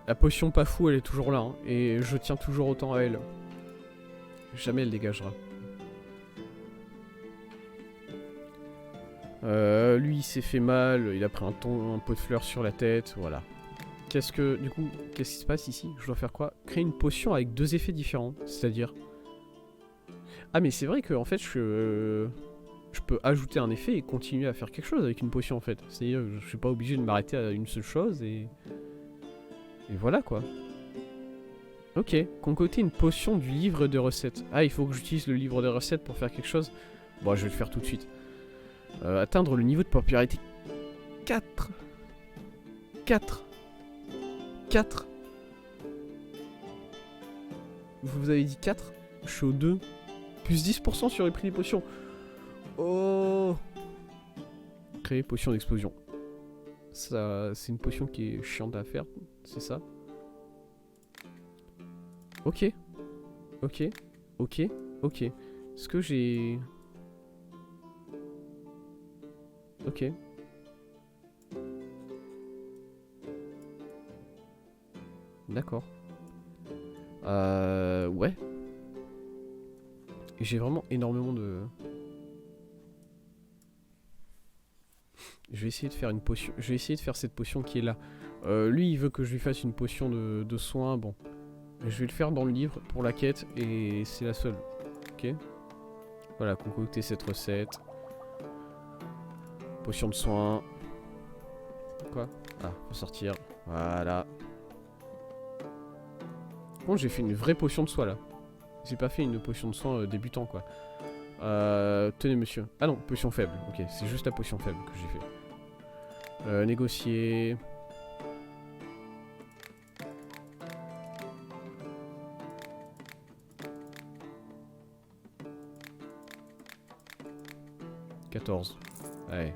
La potion pas fou, elle est toujours là, hein, et je tiens toujours autant à elle. Jamais elle dégagera. Lui, il s'est fait mal, il a pris un pot de fleurs sur la tête, voilà. Qu'est-ce qui se passe ici? Je dois faire quoi? Créer une potion avec 2 effets différents, c'est-à-dire... Ah, mais c'est vrai que en fait, je peux ajouter un effet et continuer à faire quelque chose avec une potion, en fait. C'est-à-dire, je suis pas obligé de m'arrêter à une seule chose et voilà, quoi. Ok, concocter une potion du livre de recettes. Ah, il faut que j'utilise le livre de recettes pour faire quelque chose. Bon, je vais le faire tout de suite. Atteindre le niveau de popularité 4. 4. Vous avez dit 4? Je suis au 2. Plus 10% sur les prix des potions. Oh. Créer potion d'explosion. Ça, c'est une potion qui est chiante à faire, c'est ça? Ok. Ok. Ok. Ok. Est-ce que j'ai... Ok. D'accord. Ouais. J'ai vraiment énormément de... Je vais essayer de faire une potion. Je vais essayer de faire cette potion qui est là. Lui, il veut que je lui fasse une potion de soin. Bon. Je vais le faire dans le livre pour la quête. Et c'est la seule. Ok. Voilà, concocter cette recette. Potion de soin. Quoi? Ah, faut sortir. Voilà. Bon, j'ai fait une vraie potion de soin là. J'ai pas fait une potion de soin débutant quoi. Tenez monsieur. Ah non, potion faible. Ok, c'est juste la potion faible que j'ai fait. Négocier. « 14. Ouais.